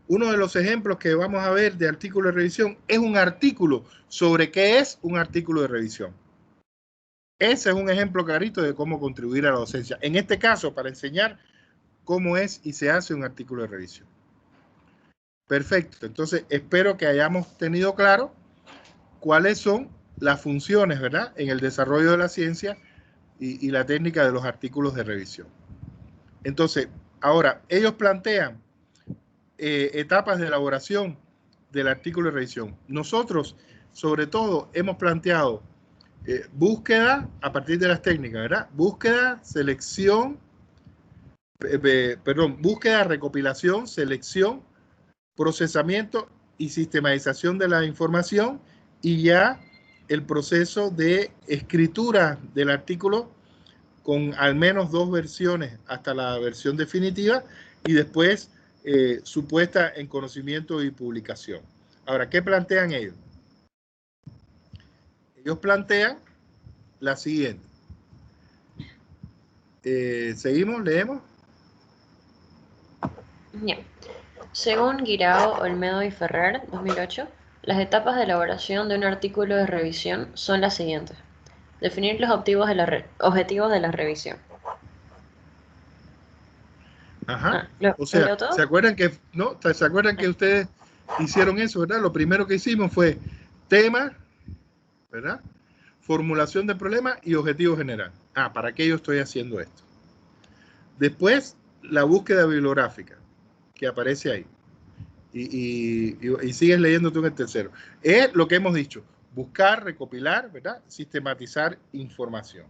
Uno de los ejemplos que vamos a ver de artículo de revisión es un artículo sobre qué es un artículo de revisión. Ese es un ejemplo clarito de cómo contribuir a la docencia. En este caso, para enseñar cómo es y se hace un artículo de revisión. Perfecto. Entonces, espero que hayamos tenido claro cuáles son las funciones, ¿verdad?, en el desarrollo de la ciencia y la técnica de los artículos de revisión. Entonces, ahora, ellos plantean etapas de elaboración del artículo de revisión. Nosotros, sobre todo, hemos planteado búsqueda a partir de las técnicas, ¿verdad? Búsqueda, selección, búsqueda, recopilación, selección, procesamiento y sistematización de la información, y ya el proceso de escritura del artículo con al menos 2 versiones hasta la versión definitiva, y después su puesta en conocimiento y publicación. Ahora, ¿qué plantean ellos? Ellos plantean la siguiente. ¿Seguimos? ¿Leemos? Bien. Según Guirao, Olmedo y Ferrer, 2008, las etapas de elaboración de un artículo de revisión son las siguientes. Definir los objetivos de la revisión. Ajá. ¿Lo O sea, leo todo? ¿se acuerdan que ustedes hicieron eso, ¿verdad? Lo primero que hicimos fue tema, ¿verdad? Formulación de problema y objetivo general. Ah, ¿para qué yo estoy haciendo esto? Después, la búsqueda bibliográfica, que aparece ahí. Y sigues leyendo tú en el tercero. Es lo que hemos dicho, buscar, recopilar, ¿verdad? Sistematizar información.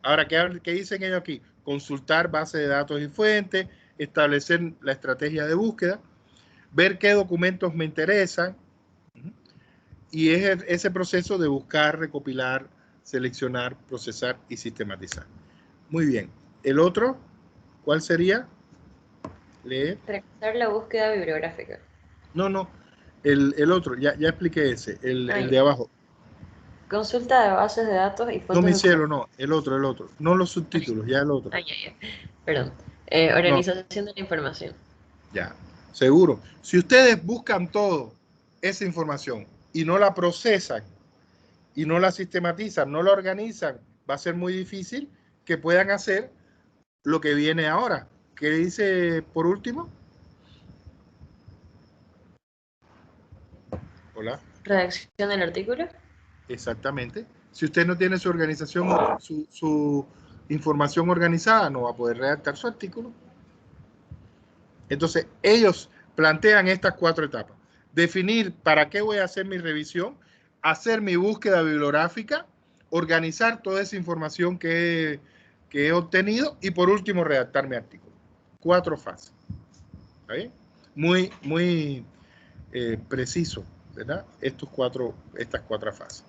Ahora, ¿qué dicen ellos aquí? Consultar base de datos y fuentes, establecer la estrategia de búsqueda, ver qué documentos me interesan, y es ese proceso de buscar, recopilar, seleccionar, procesar y sistematizar. Muy bien. ¿El otro? ¿Cuál sería? Leer. Realizar la búsqueda bibliográfica. No. El otro, ya expliqué ese, el de abajo. Consulta de bases de datos y fuentes. No, mi cielo, no, el otro. No los subtítulos, ya el otro. Perdón. Organización de la información. Ya, seguro. Si ustedes buscan todo esa información y no la procesan y no la sistematizan, no la organizan, va a ser muy difícil que puedan hacer lo que viene ahora. ¿Qué dice por último? Hola. Redacción del artículo. Exactamente. Si usted no tiene su organización, su información organizada, no va a poder redactar su artículo. Entonces, ellos plantean estas 4 etapas. Definir para qué voy a hacer mi revisión, hacer mi búsqueda bibliográfica, organizar toda esa información que he obtenido y por último redactar mi artículo. 4 fases. ¿Está bien? Muy preciso, ¿verdad? Estas 4 fases.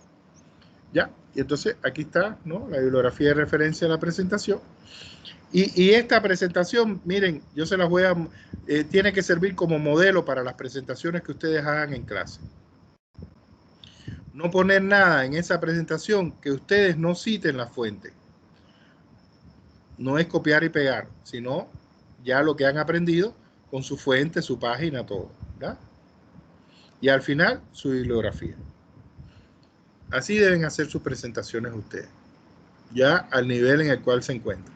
¿Ya? Y entonces aquí está, ¿no? La bibliografía de referencia de la presentación. Y esta presentación, miren, yo se las voy a... tiene que servir como modelo para las presentaciones que ustedes hagan en clase. No poner nada en esa presentación que ustedes no citen la fuente. No es copiar y pegar, sino ya lo que han aprendido con su fuente, su página, todo. ¿verdad? Y al final, su bibliografía. Así deben hacer sus presentaciones ustedes, ya al nivel en el cual se encuentran.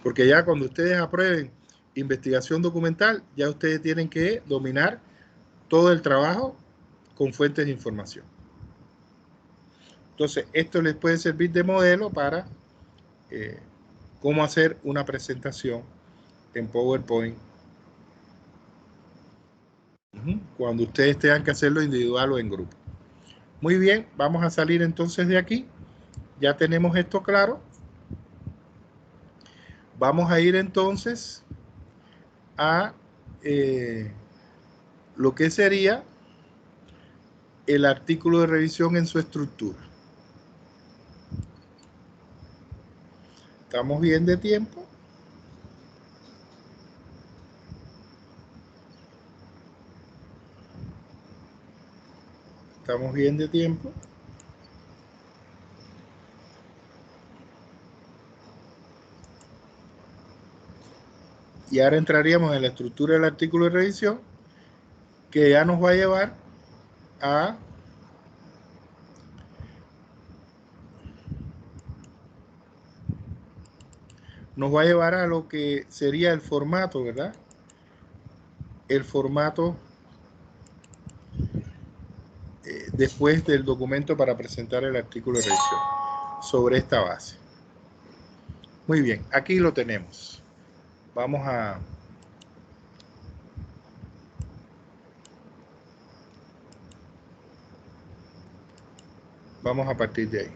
Porque ya cuando ustedes aprueben investigación documental, ya ustedes tienen que dominar todo el trabajo con fuentes de información. Entonces, esto les puede servir de modelo para cómo hacer una presentación en PowerPoint. Cuando ustedes tengan que hacerlo individual o en grupo. Muy bien, vamos a salir entonces de aquí. Ya tenemos esto claro. Vamos a ir entonces a lo que sería el artículo de revisión en su estructura. ¿Estamos bien de tiempo? ¿Estamos bien de tiempo? Y ahora entraríamos en la estructura del artículo de revisión, que ya nos va a llevar a lo que sería el formato, ¿verdad? El formato después del documento para presentar el artículo de revisión sobre esta base. Muy bien, aquí lo tenemos. Vamos a partir de ahí.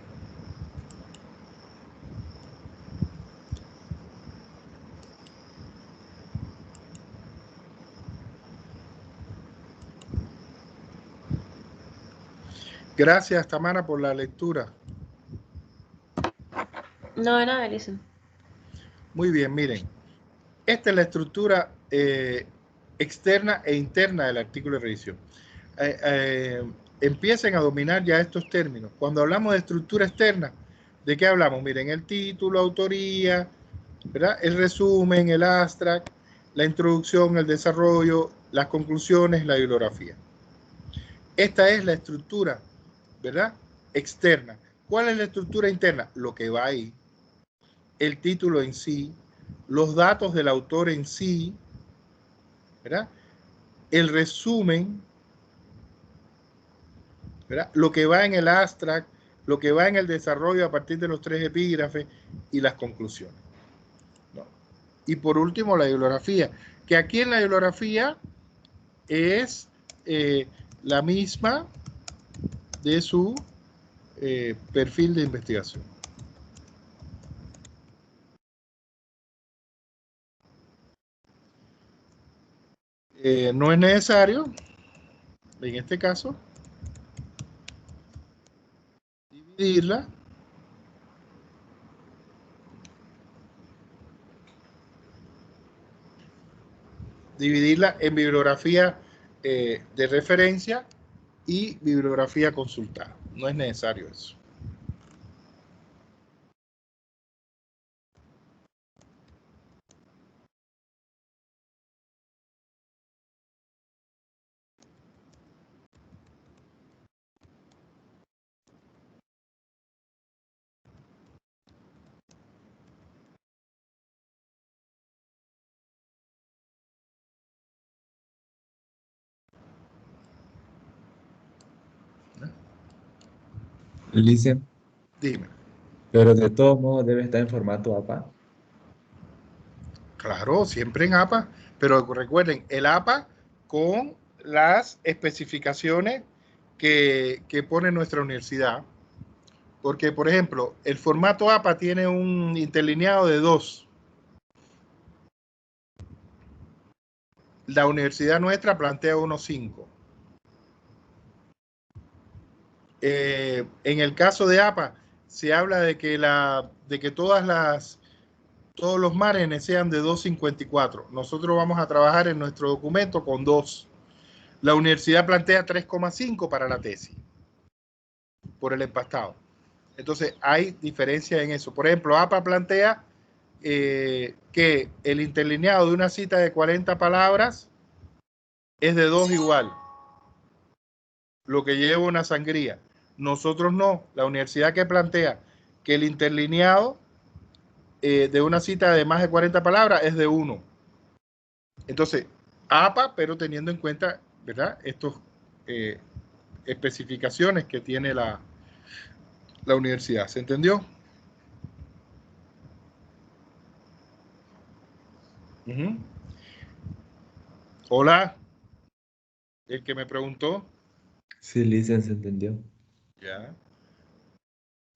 Gracias, Tamara, por la lectura. No, de nada, Elisa. Muy bien, miren. Esta es la estructura externa e interna del artículo de revisión. Empiecen a dominar ya estos términos. Cuando hablamos de estructura externa, ¿de qué hablamos? Miren, el título, autoría, ¿verdad? El resumen, el abstract, la introducción, el desarrollo, las conclusiones, la bibliografía. Esta es la estructura, ¿verdad? Externa. ¿Cuál es la estructura interna? Lo que va ahí. El título en sí, los datos del autor en sí, ¿verdad? el resumen, ¿verdad? Lo que va en el abstract, lo que va en el desarrollo a partir de los 3 epígrafes y las conclusiones, ¿no? Y por último, la bibliografía, que aquí en la bibliografía es la misma de su perfil de investigación. No es necesario, en este caso, dividirla en bibliografía de referencia y bibliografía consultada. No es necesario eso. Ulises, Dime. pero de todos modos debe estar en formato APA. Claro, siempre en APA, pero recuerden, el APA con las especificaciones que pone nuestra universidad. Porque, por ejemplo, el formato APA tiene un interlineado de 2. La universidad nuestra plantea 1.5. En el caso de APA, se habla de que todos los márgenes sean de 2.54. Nosotros vamos a trabajar en nuestro documento con 2. La universidad plantea 3.5 para la tesis, por el empastado. Entonces, hay diferencia en eso. Por ejemplo, APA plantea que el interlineado de una cita de 40 palabras es de 2 igual, lo que lleva una sangría. Nosotros no. La universidad que plantea que el interlineado de una cita de más de 40 palabras es de 1. Entonces, APA, pero teniendo en cuenta, ¿verdad?, estos especificaciones que tiene la universidad. ¿Se entendió? Hola, el que me preguntó. Sí, Ulises, se entendió. Ya.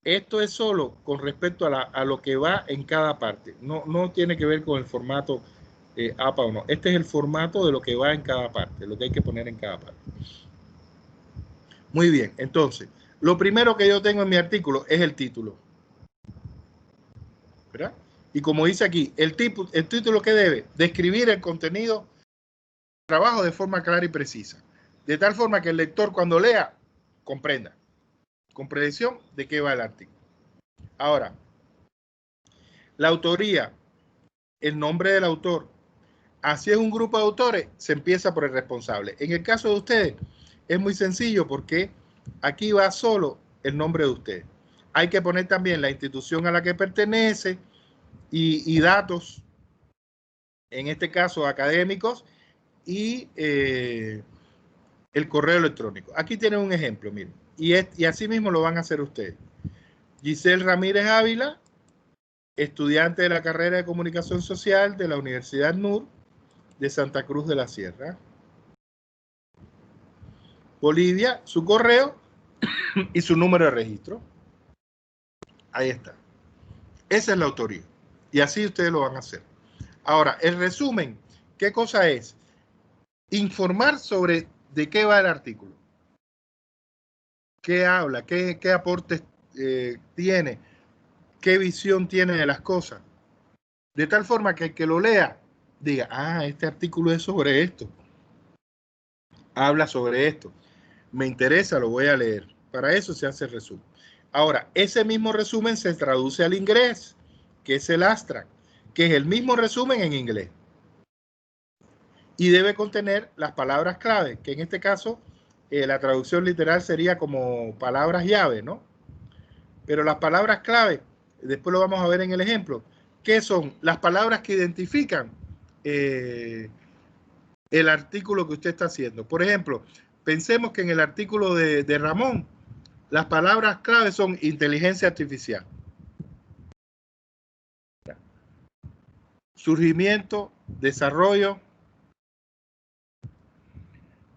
Esto es solo con respecto a lo que va en cada parte. No tiene que ver con el formato APA o no. Este es el formato de lo que va en cada parte, lo que hay que poner en cada parte. Muy bien, entonces, lo primero que yo tengo en mi artículo es el título, ¿verdad? Y como dice aquí, el título que debe describir el contenido del trabajo de forma clara y precisa, de tal forma que el lector cuando lea comprenda, con precisión, de qué va el artículo. Ahora, la autoría, el nombre del autor. Así es un grupo de autores, se empieza por el responsable. En el caso de ustedes, es muy sencillo porque aquí va solo el nombre de ustedes. Hay que poner también la institución a la que pertenece y datos, en este caso académicos, y el correo electrónico. Aquí tienen un ejemplo, miren. Y así mismo lo van a hacer ustedes. Giselle Ramírez Ávila, estudiante de la carrera de Comunicación Social de la Universidad NUR de Santa Cruz de la Sierra. Bolivia, su correo y su número de registro. Ahí está. Esa es la autoría. Y así ustedes lo van a hacer. Ahora, el resumen, ¿qué cosa es? Informar sobre de qué va el artículo. ¿Qué habla? ¿Qué aportes tiene? ¿Qué visión tiene de las cosas? De tal forma que el que lo lea diga, ah, este artículo es sobre esto. Habla sobre esto. Me interesa, lo voy a leer. Para eso se hace el resumen. Ahora, ese mismo resumen se traduce al inglés, que es el abstract, que es el mismo resumen en inglés. Y debe contener las palabras clave, que en este caso la traducción literal sería como palabras llave, ¿no? Pero las palabras clave, después lo vamos a ver en el ejemplo, ¿qué son? Las palabras que identifican el artículo que usted está haciendo. Por ejemplo, pensemos que en el artículo de Ramón, las palabras clave son inteligencia artificial, surgimiento, desarrollo,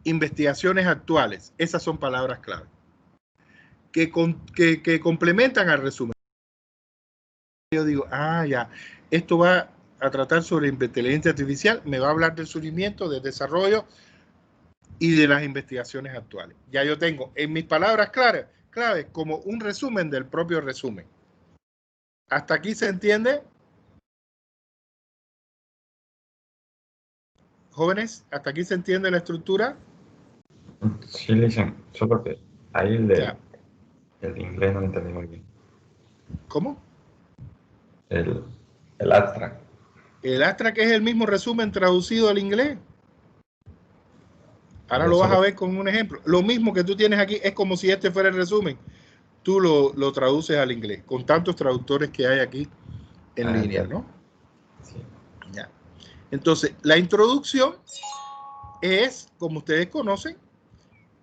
investigaciones actuales. Esas son palabras clave que complementan al resumen. Yo digo, ya, esto va a tratar sobre inteligencia artificial, me va a hablar del surgimiento, del desarrollo y de las investigaciones actuales. Ya yo tengo en mis palabras claves como un resumen del propio resumen. ¿Hasta aquí se entiende? Jóvenes, ¿hasta aquí se entiende la estructura? Sí, Lisen, solo que ahí el de inglés no lo entendí muy bien. ¿Cómo? El abstract. El abstract es el mismo resumen traducido al inglés. Ahora lo Eso vas a ver con un ejemplo. Lo mismo que tú tienes aquí es como si este fuera el resumen. Tú lo traduces al inglés, con tantos traductores que hay aquí en línea, ya. ¿no? Sí. Ya. Entonces, la introducción es, como ustedes conocen,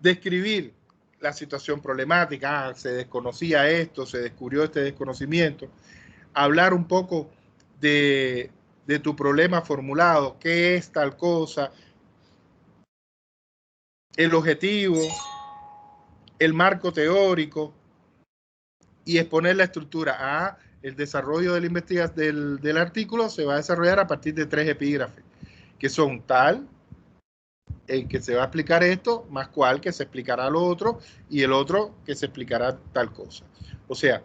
describir la situación problemática. Se desconocía esto, se descubrió este desconocimiento. Hablar un poco de tu problema formulado, qué es tal cosa, el objetivo, el marco teórico y exponer la estructura. El desarrollo de la investigación del artículo se va a desarrollar a partir de 3 epígrafes, que son tal, en que se va a explicar esto, más cual que se explicará lo otro, y el otro que se explicará tal cosa. O sea,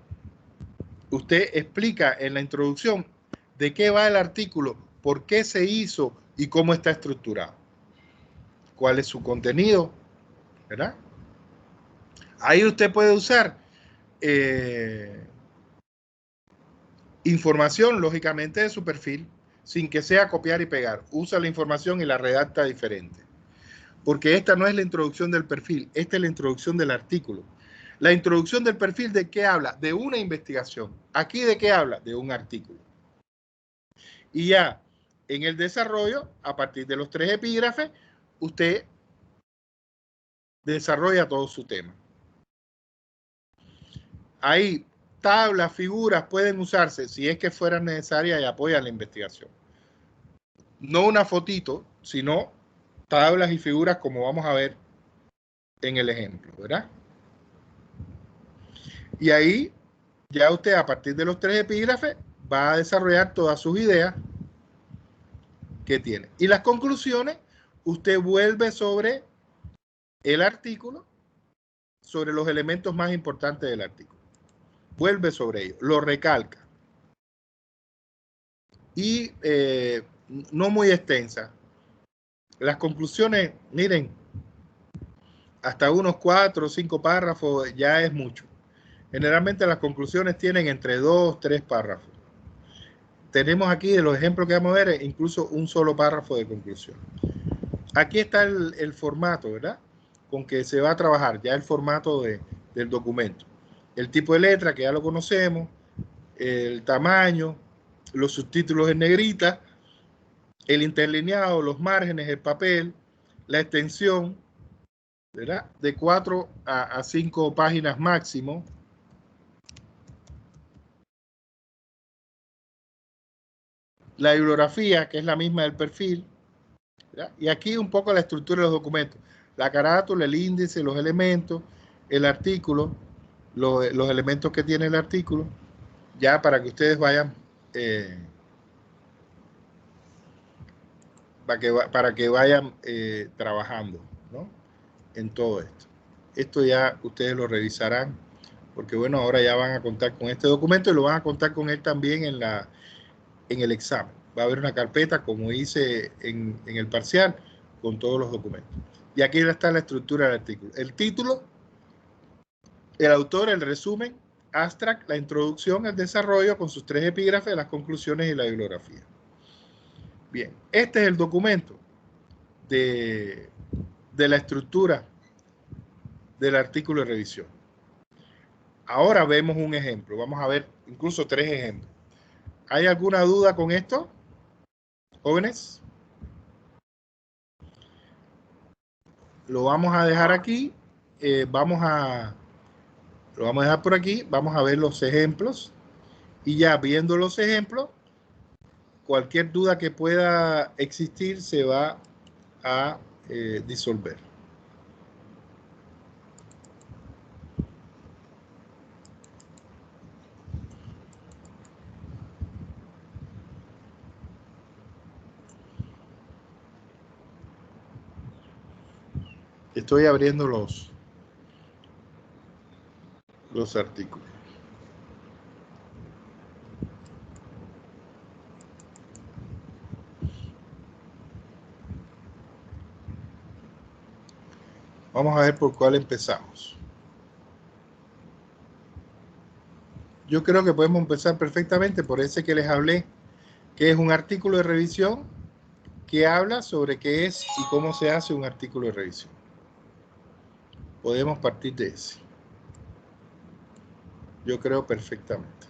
usted explica en la introducción de qué va el artículo, por qué se hizo y cómo está estructurado. Cuál es su contenido, ¿verdad? Ahí usted puede usar información, lógicamente, de su perfil, sin que sea copiar y pegar. Usa la información y la redacta diferente. Porque esta no es la introducción del perfil, esta es la introducción del artículo. La introducción del perfil, ¿de qué habla? De una investigación. Aquí, ¿de qué habla? De un artículo. Y ya en el desarrollo, a partir de los 3 epígrafes, usted desarrolla todo su tema. Ahí, tablas, figuras pueden usarse si es que fueran necesarias y apoyan la investigación. No una fotito, sino tablas y figuras como vamos a ver en el ejemplo, ¿verdad? Y ahí ya usted a partir de los 3 epígrafes va a desarrollar todas sus ideas que tiene. Y las conclusiones, usted vuelve sobre el artículo, sobre los elementos más importantes del artículo. Vuelve sobre ello, lo recalca. Y no muy extensa. Las conclusiones, miren, hasta unos 4 o 5 párrafos ya es mucho. Generalmente las conclusiones tienen entre 2 o 3 párrafos. Tenemos aquí de los ejemplos que vamos a ver incluso un solo párrafo de conclusión. Aquí está el formato, ¿verdad? Con que se va a trabajar ya el formato del documento. El tipo de letra, que ya lo conocemos, el tamaño, los subtítulos en negrita, el interlineado, los márgenes, el papel, la extensión, ¿verdad? De 4 a 5 páginas máximo. La bibliografía, que es la misma del perfil, ¿verdad? Y aquí un poco la estructura de los documentos. La carátula, el índice, los elementos, el artículo, los elementos que tiene el artículo, ya para que ustedes vayan, para que vayan trabajando, ¿no? En todo esto. Esto ya ustedes lo revisarán, porque bueno, ahora ya van a contar con este documento y lo van a contar con él también en el examen. Va a haber una carpeta, como hice en el parcial, con todos los documentos. Y aquí está la estructura del artículo. El título, el autor, el resumen, abstract, la introducción, el desarrollo con sus 3 epígrafes, las conclusiones y la bibliografía. Bien, este es el documento de la estructura del artículo de revisión. Ahora vemos un ejemplo. Vamos a ver incluso 3 ejemplos. ¿Hay alguna duda con esto, jóvenes? lo vamos a dejar aquí. Lo vamos a dejar por aquí. Vamos a ver los ejemplos. Y ya viendo los ejemplos, cualquier duda que pueda existir se va a disolver. Estoy abriendo los artículos. Vamos a ver por cuál empezamos. Yo creo que podemos empezar perfectamente por ese que les hablé, que es un artículo de revisión que habla sobre qué es y cómo se hace un artículo de revisión. Podemos partir de ese. Yo creo perfectamente.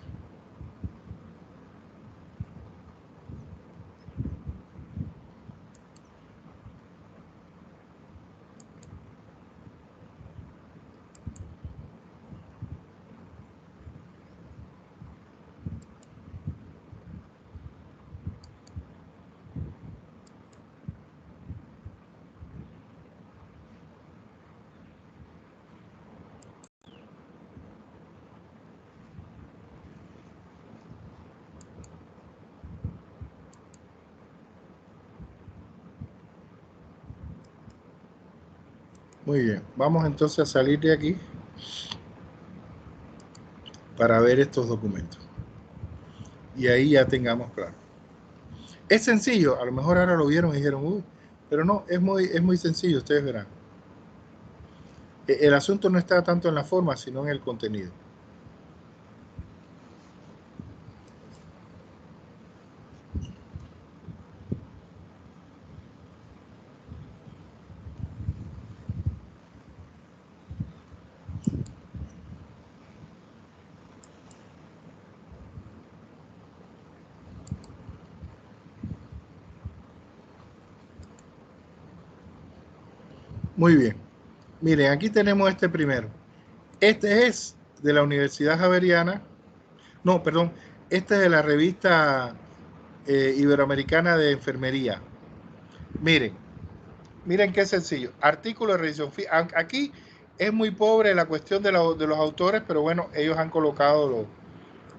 Muy bien, vamos entonces a salir de aquí para ver estos documentos. Y ahí ya tengamos claro. Es sencillo, a lo mejor ahora lo vieron y dijeron, uy, pero no, es muy sencillo, ustedes verán. El asunto no está tanto en la forma, sino en el contenido. Muy bien. Miren, aquí tenemos este primero. Este es de la Universidad Javeriana. No, perdón. Este es de la revista Iberoamericana de Enfermería. Miren qué sencillo. Artículo de revisión. Aquí es muy pobre la cuestión de los autores, pero bueno, ellos han colocado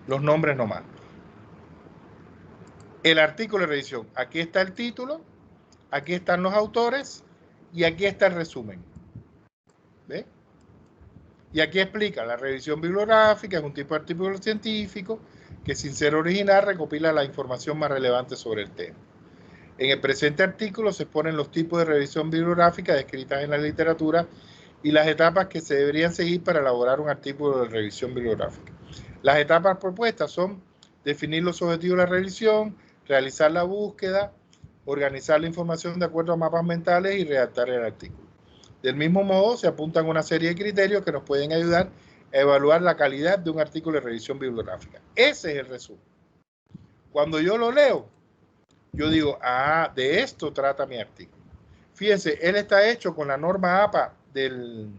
los nombres nomás. El artículo de revisión. Aquí está el título, aquí están los autores y aquí está el resumen. ¿Ve? Y aquí explica, la revisión bibliográfica es un tipo de artículo científico que sin ser original recopila la información más relevante sobre el tema. En el presente artículo se exponen los tipos de revisión bibliográfica descritas en la literatura y las etapas que se deberían seguir para elaborar un artículo de revisión bibliográfica. Las etapas propuestas son definir los objetivos de la revisión, realizar la búsqueda, organizar la información de acuerdo a mapas mentales y redactar el artículo. Del mismo modo, se apuntan una serie de criterios que nos pueden ayudar a evaluar la calidad de un artículo de revisión bibliográfica. Ese es el resumen. Cuando yo lo leo, yo digo, de esto trata mi artículo. Fíjense, él está hecho con la norma APA del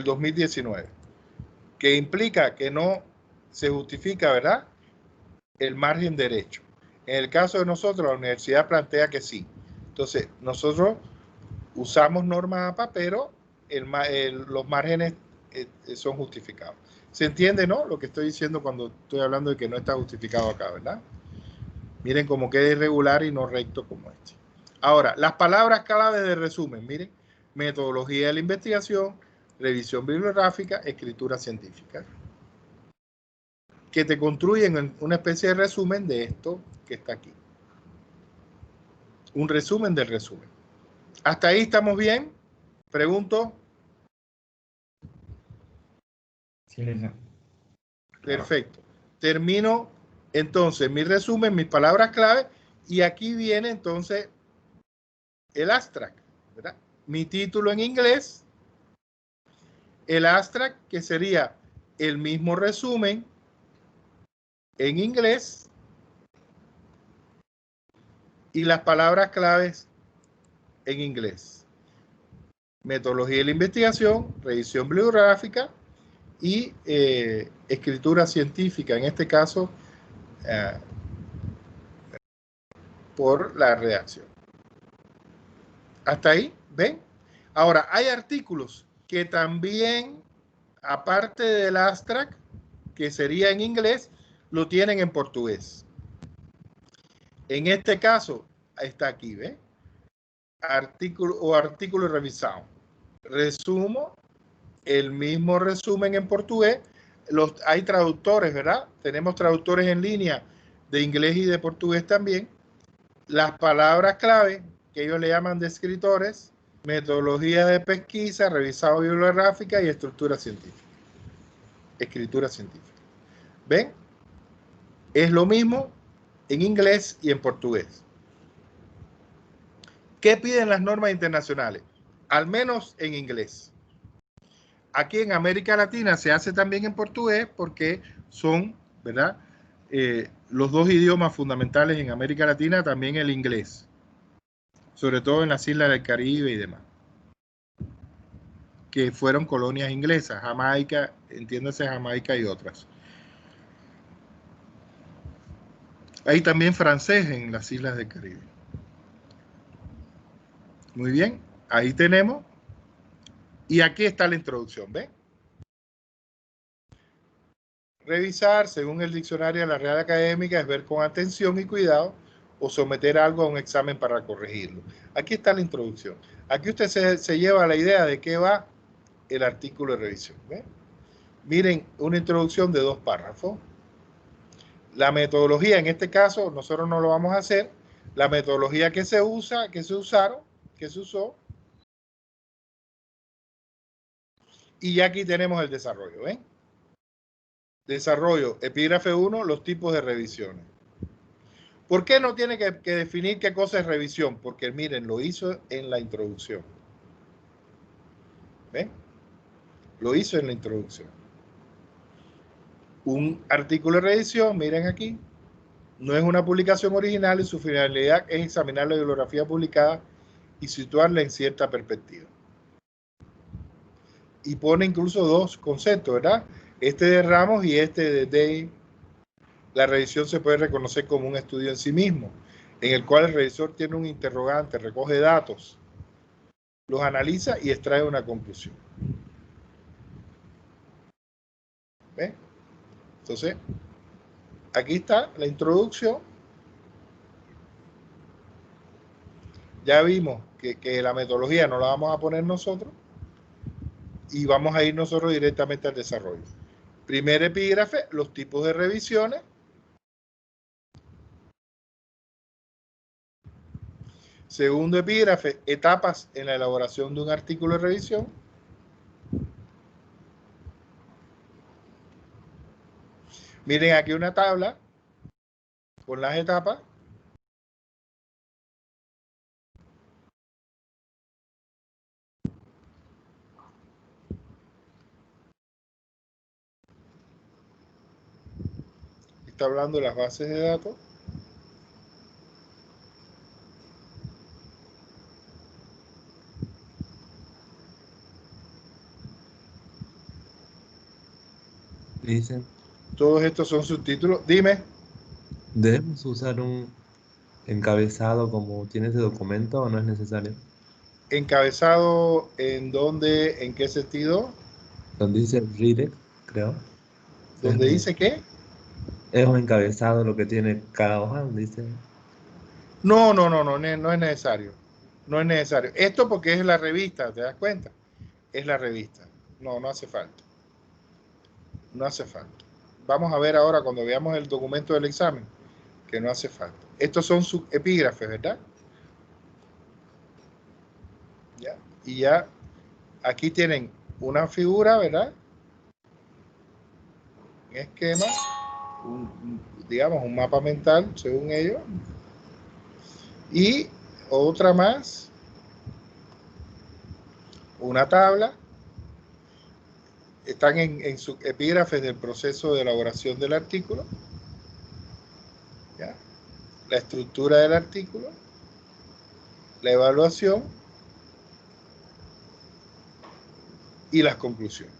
2019, que implica que no se justifica, ¿verdad?, el margen derecho. En el caso de nosotros, la universidad plantea que sí. Entonces, nosotros usamos norma APA, pero los márgenes son justificados. ¿Se entiende, no? Lo que estoy diciendo cuando estoy hablando de que no está justificado acá, ¿verdad? Miren cómo queda irregular y no recto como este. Ahora, las palabras clave de resumen, miren, metodología de la investigación, revisión bibliográfica, escritura científica, que te construyen una especie de resumen de esto que está aquí. Un resumen del resumen. ¿Hasta ahí estamos bien? Pregunto. Sí, licenciado. Perfecto. Termino entonces mi resumen, mis palabras clave, y aquí viene entonces el abstract, ¿verdad? Mi título en inglés, el abstract, que sería el mismo resumen en inglés, y las palabras claves en inglés. Metodología de la investigación, revisión bibliográfica y escritura científica, en este caso por la redacción. Hasta ahí, ¿ven? Ahora, hay artículos que también, aparte del abstract, que sería en inglés, lo tienen en portugués. En este caso, está aquí, ¿ven? Artículo revisado. Resumo, el mismo resumen en portugués. Hay traductores, ¿verdad? Tenemos traductores en línea de inglés y de portugués también. Las palabras clave, que ellos le llaman descriptores, metodología de pesquisa, revisado bibliográfica y estructura científica. Escritura científica. ¿Ven? Es lo mismo en inglés y en portugués. ¿Qué piden las normas internacionales? Al menos en inglés. Aquí en América Latina se hace también en portugués porque son, ¿verdad? Los dos idiomas fundamentales en América Latina, también el inglés. Sobre todo en las islas del Caribe y demás. Que fueron colonias inglesas, Jamaica, entiéndase Jamaica y otras. Hay también francés en las islas del Caribe. Muy bien, ahí tenemos. Y aquí está la introducción, ¿ven? Revisar, según el diccionario de la Real Académica, es ver con atención y cuidado o someter algo a un examen para corregirlo. Aquí está la introducción. Aquí usted se lleva la idea de qué va el artículo de revisión. ¿Ven? Miren, una introducción de 2 párrafos. La metodología, en este caso, nosotros no lo vamos a hacer. La metodología que se usa, que se usó. Y ya aquí tenemos el desarrollo, ¿ven? Desarrollo, epígrafe 1, los tipos de revisiones. ¿Por qué no tiene que definir qué cosa es revisión? Porque miren, lo hizo en la introducción. ¿Ven? Lo hizo en la introducción. Un artículo de revisión, miren aquí, no es una publicación original y su finalidad es examinar la bibliografía publicada y situarla en cierta perspectiva. Y pone incluso 2 conceptos, ¿verdad? Este de Ramos y este de Day. La revisión se puede reconocer como un estudio en sí mismo, en el cual el revisor tiene un interrogante, recoge datos, los analiza y extrae una conclusión. ¿Ven? Entonces, aquí está la introducción. Ya vimos que la metodología no la vamos a poner nosotros y vamos a ir nosotros directamente al desarrollo. Primer epígrafe, los tipos de revisiones. Segundo epígrafe, etapas en la elaboración de un artículo de revisión. Miren aquí una tabla con las etapas. Está hablando de las bases de datos. Dicen, Todos estos son subtítulos. Dime. ¿debemos usar un encabezado como tiene ese documento o no es necesario? Encabezado en dónde, en qué sentido. Donde dice read, creo. ¿Dónde dice qué? Es un encabezado lo que tiene cada hoja, dice. No es necesario. No es necesario. Esto porque es la revista, ¿te das cuenta? Es la revista. No hace falta. No hace falta. Vamos a ver ahora cuando veamos el documento del examen, que no hace falta. Estos son sus epígrafes, ¿verdad? ¿Ya? Y ya aquí tienen una figura, ¿verdad? Un esquema, digamos un mapa mental, según ellos. Y otra más, una tabla. Están en sus epígrafes del proceso de elaboración del artículo. ¿Ya? La estructura del artículo, la evaluación y las conclusiones.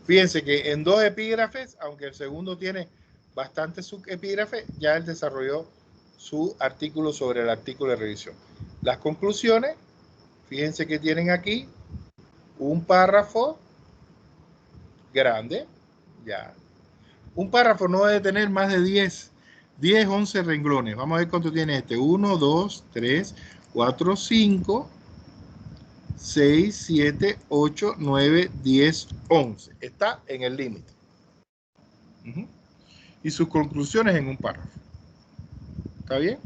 Fíjense que en 2 epígrafes, aunque el segundo tiene bastante subepígrafe, ya él desarrolló su artículo sobre el artículo de revisión. Las conclusiones, fíjense que tienen aquí un párrafo grande, ya. Un párrafo no debe tener más de 10, 11 renglones. Vamos a ver cuánto tiene este. 1, 2, 3, 4, 5, 6, 7, 8, 9, 10, 11. Está en el límite. Y sus conclusiones en un párrafo. ¿Está bien?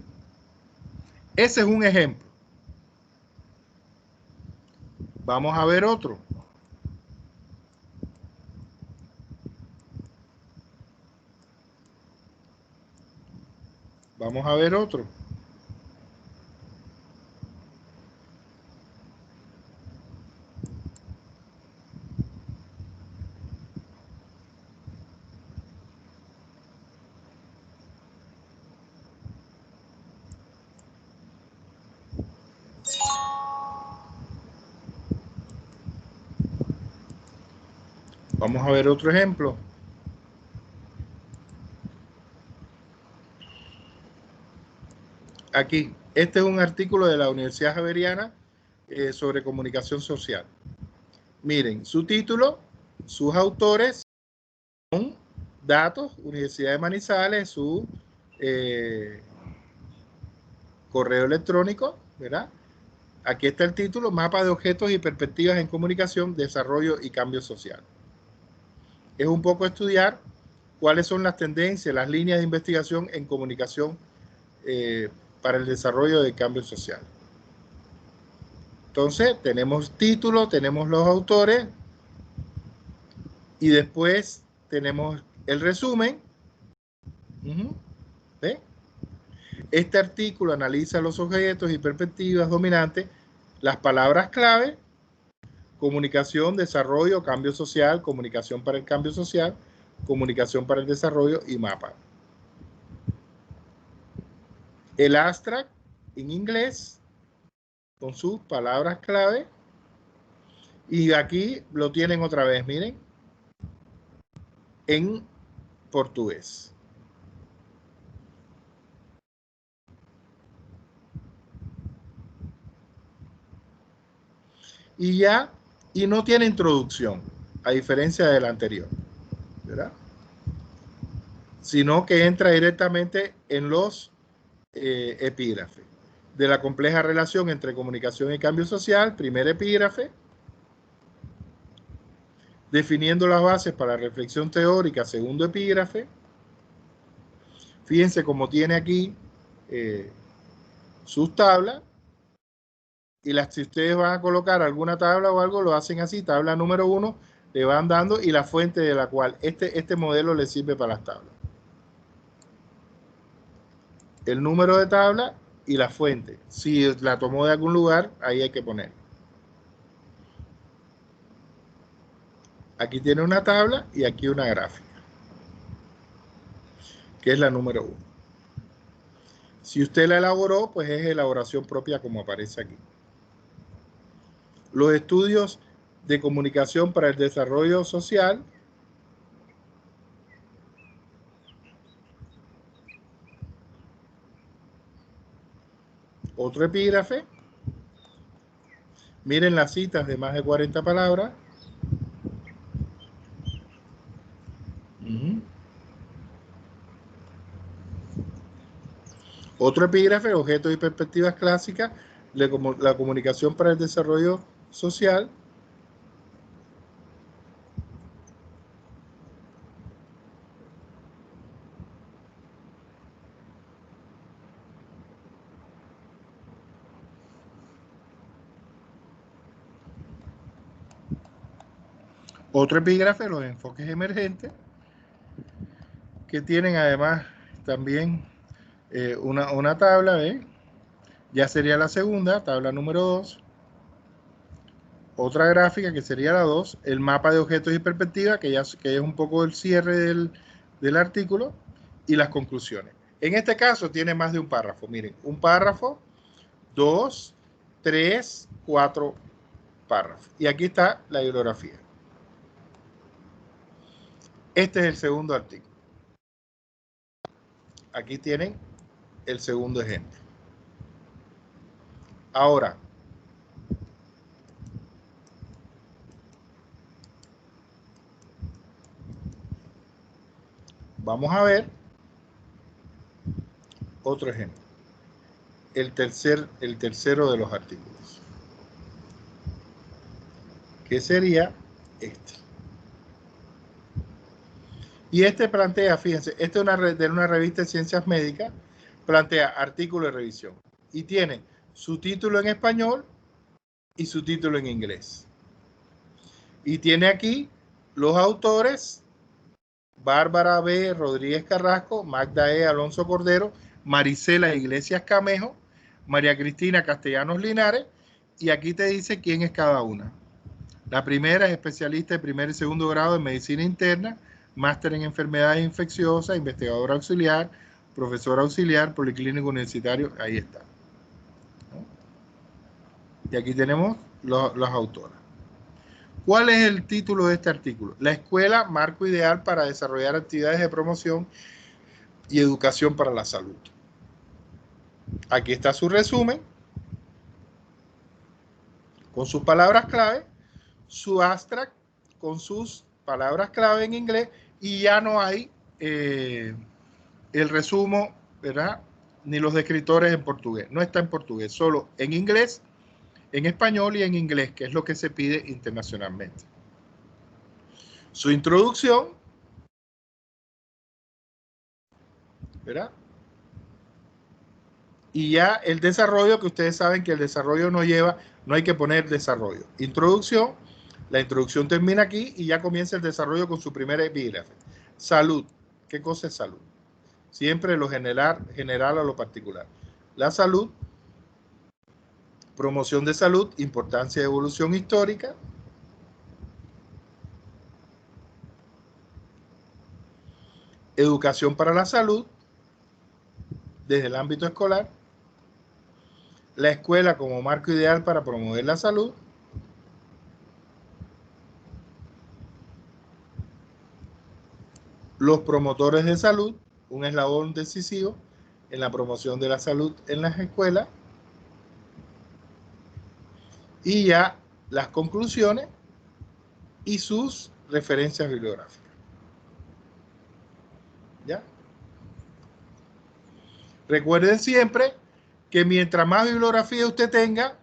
Ese es un ejemplo. Vamos a ver otro. Vamos a ver otro. Vamos a ver otro ejemplo. Aquí, este es un artículo de la Universidad Javeriana sobre comunicación social. Miren, su título, sus autores, son datos, Universidad de Manizales, su correo electrónico, ¿verdad? Aquí está el título, Mapa de objetos y perspectivas en comunicación, desarrollo y cambio social. Es un poco estudiar cuáles son las tendencias, las líneas de investigación en comunicación para el desarrollo del cambio social. Entonces, tenemos título, tenemos los autores y después tenemos el resumen. ¿Ve? Este artículo analiza los objetos y perspectivas dominantes, las palabras clave, comunicación, desarrollo, cambio social, comunicación para el cambio social, comunicación para el desarrollo y mapa. El abstract en inglés con sus palabras clave y aquí lo tienen otra vez, miren, en portugués. Y ya, y no tiene introducción, a diferencia del anterior, ¿verdad? Sino que entra directamente en los epígrafes. De la compleja relación entre comunicación y cambio social, primer epígrafe. Definiendo las bases para la reflexión teórica, segundo epígrafe. Fíjense cómo tiene aquí sus tablas. Y si ustedes van a colocar alguna tabla o algo, lo hacen así. Tabla número 1, le van dando y la fuente de la cual este modelo le sirve para las tablas. El número de tabla y la fuente. Si la tomó de algún lugar, ahí hay que poner. Aquí tiene una tabla y aquí una gráfica, que es la número 1. Si usted la elaboró, pues es elaboración propia como aparece aquí. Los estudios de comunicación para el desarrollo social. Otro epígrafe. Miren las citas de más de 40 palabras. Otro epígrafe, objetos y perspectivas clásicas, la comunicación para el desarrollo social. Otro epígrafe, los enfoques emergentes, que tienen además también una tabla, ¿ve? Ya sería la segunda, tabla número 2. Otra gráfica que sería la 2, el mapa de objetos y perspectivas, que es un poco el cierre del artículo, y las conclusiones. En este caso tiene más de un párrafo. Miren, un párrafo, 2, 3, 4 párrafos. Y aquí está la bibliografía. Este es el segundo artículo. Aquí tienen el segundo ejemplo. Ahora, vamos a ver otro ejemplo. El tercero de los artículos, que sería este. Y este plantea, fíjense, este es de una revista de ciencias médicas, plantea artículo de revisión y tiene su título en español y su título en inglés. Y tiene aquí los autores: Bárbara B. Rodríguez Carrasco, Magda E. Alonso Cordero, Marisela Iglesias Camejo, María Cristina Castellanos Linares, y aquí te dice quién es cada una. La primera es especialista de primer y segundo grado en medicina interna, máster en enfermedades infecciosas, investigadora auxiliar, profesora auxiliar, policlínico universitario, ahí está. ¿No? Y aquí tenemos los autores. ¿Cuál es el título de este artículo? La escuela, marco ideal para desarrollar actividades de promoción y educación para la salud. Aquí está su resumen, con sus palabras clave, su abstract con sus palabras clave en inglés, y ya no hay el resumen, ¿verdad? Ni los descriptores en portugués. No está en portugués, solo en inglés, en español y en inglés, que es lo que se pide internacionalmente. Su introducción, ¿verdad? Y ya el desarrollo, que ustedes saben que el desarrollo no hay que poner desarrollo. Introducción, la introducción termina aquí y ya comienza el desarrollo con su primera epígrafe. Salud. ¿Qué cosa es salud? Siempre lo general a lo particular. La salud, promoción de salud, importancia de evolución histórica. Educación para la salud, desde el ámbito escolar. La escuela como marco ideal para promover la salud. Los promotores de salud, un eslabón decisivo en la promoción de la salud en las escuelas. Y ya las conclusiones y sus referencias bibliográficas. ¿Ya? Recuerden siempre que mientras más bibliografía usted tenga,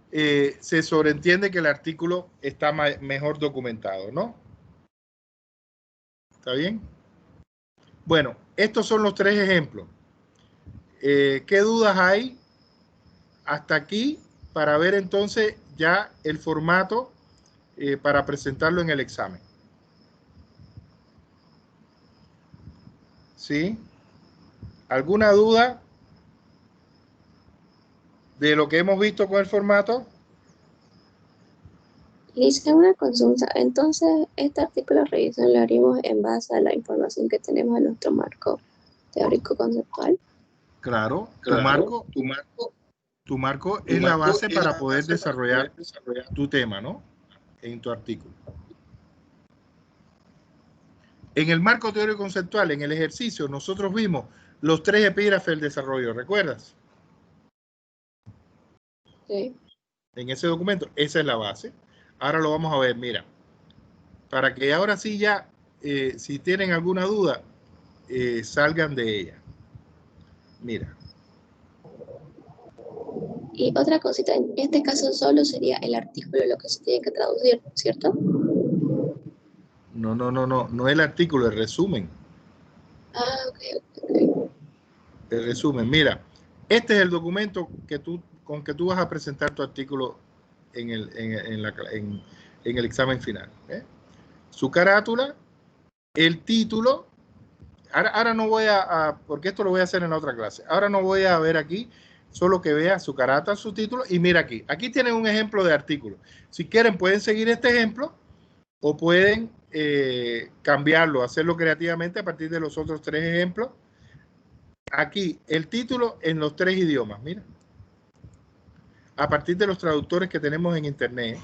se sobreentiende que el artículo está mejor documentado, ¿no? ¿Está bien? Bueno, estos son los tres ejemplos. ¿Qué dudas hay hasta aquí para ver entonces ya el formato para presentarlo en el examen? ¿Sí? ¿Alguna duda de lo que hemos visto con el formato? Hice una consulta. Entonces, este artículo de revisión lo haremos en base a la información que tenemos en nuestro marco teórico conceptual. Claro, tu marco es la base para poder desarrollar tu tema, ¿no? En tu artículo. En el marco teórico conceptual, en el ejercicio, nosotros vimos los tres epígrafes del desarrollo, ¿recuerdas? Sí. En ese documento, esa es la base. Ahora lo vamos a ver, mira. Para que ahora sí ya, si tienen alguna duda, salgan de ella. Mira. Y otra cosita, en este caso solo sería el artículo lo que se tiene que traducir, ¿cierto? No el artículo, el resumen. Ah, ok. El resumen, mira, este es el documento con que tú vas a presentar tu artículo en el examen final. Su carátula, el título. Ahora no voy porque esto lo voy a hacer en la otra clase. Ahora no voy a ver aquí, solo que vea su carátula, su título, y mira aquí. Aquí tienen un ejemplo de artículo. Si quieren pueden seguir este ejemplo o pueden cambiarlo, hacerlo creativamente a partir de los otros tres ejemplos. Aquí el título en los tres idiomas, mira. A partir de los traductores que tenemos en internet.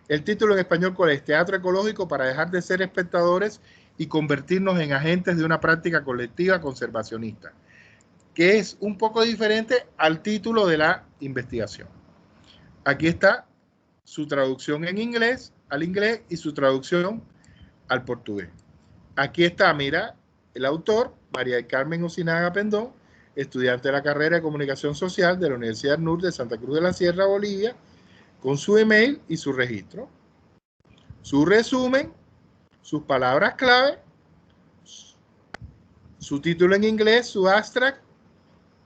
El título en español, ¿cuál es? Teatro ecológico para dejar de ser espectadores y convertirnos en agentes de una práctica colectiva conservacionista, que es un poco diferente al título de la investigación. Aquí está su traducción en inglés, al inglés, y su traducción al portugués. Aquí está, mira, el autor, María del Carmen Osinaga Pendón, estudiante de la carrera de Comunicación Social de la Universidad NUR de Santa Cruz de la Sierra, Bolivia, con su email y su registro. Su resumen, sus palabras clave, su título en inglés, su abstract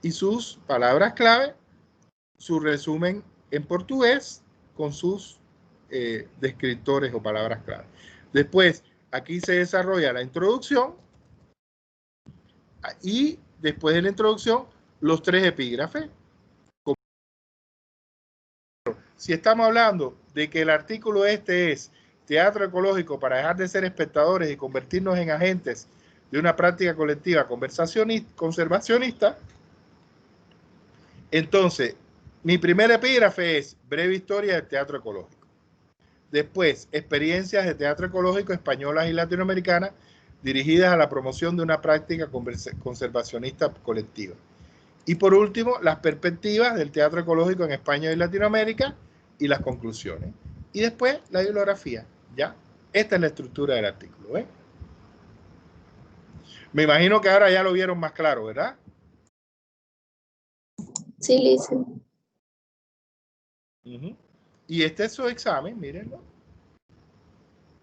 y sus palabras clave, su resumen en portugués con sus descriptores o palabras clave. Después, aquí se desarrolla la introducción y después de la introducción, los 3 epígrafes. Si estamos hablando de que el artículo este es teatro ecológico para dejar de ser espectadores y convertirnos en agentes de una práctica colectiva conservacionista, entonces, mi primer epígrafe es breve historia del teatro ecológico. Después, experiencias de teatro ecológico españolas y latinoamericanas dirigidas a la promoción de una práctica conservacionista colectiva. Y por último, las perspectivas del teatro ecológico en España y Latinoamérica y las conclusiones. Y después, la bibliografía. ¿Ya? Esta es la estructura del artículo. ¿Ven? Me imagino que ahora ya lo vieron más claro, ¿verdad? Sí, listen. Y este es su examen, mírenlo.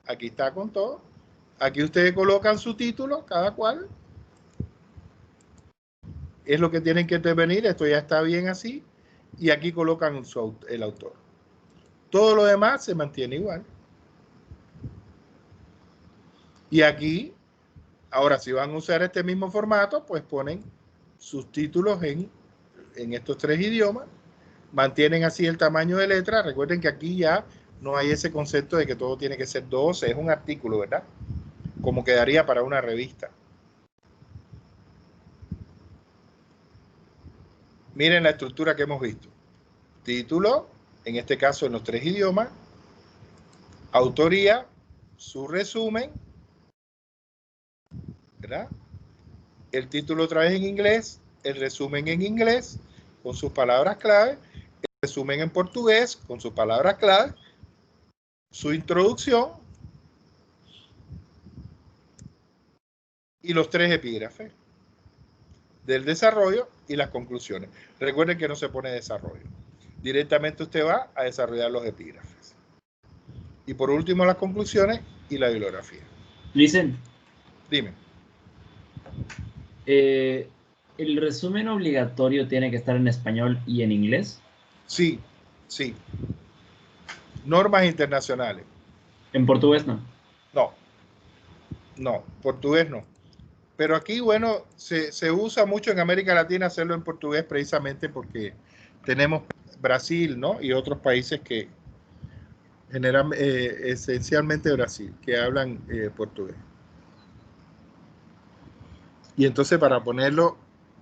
Aquí está con todo. Aquí ustedes colocan su título, cada cual. Es lo que tienen que intervenir, esto ya está bien así. Y aquí colocan el autor. Todo lo demás se mantiene igual. Y aquí, ahora si van a usar este mismo formato, pues ponen sus títulos en estos 3 idiomas. Mantienen así el tamaño de letra. Recuerden que aquí ya no hay ese concepto de que todo tiene que ser 12. Es un artículo, ¿verdad? Como quedaría para una revista. Miren la estructura que hemos visto. Título, en este caso en los 3 idiomas. Autoría, su resumen, ¿verdad? El título otra vez en inglés, el resumen en inglés con sus palabras clave, el resumen en portugués con sus palabras clave, su introducción y los 3 epígrafes del desarrollo y las conclusiones. Recuerden que no se pone desarrollo. Directamente usted va a desarrollar los epígrafes. Y por último las conclusiones y la bibliografía. Listen. Dime. ¿El resumen obligatorio tiene que estar en español y en inglés? Sí, sí. Normas internacionales. ¿En portugués no? No, portugués no. Pero aquí, bueno, se usa mucho en América Latina hacerlo en portugués precisamente porque tenemos Brasil, ¿no? Y otros países que generan, esencialmente Brasil, que hablan portugués. Y entonces para ponerlo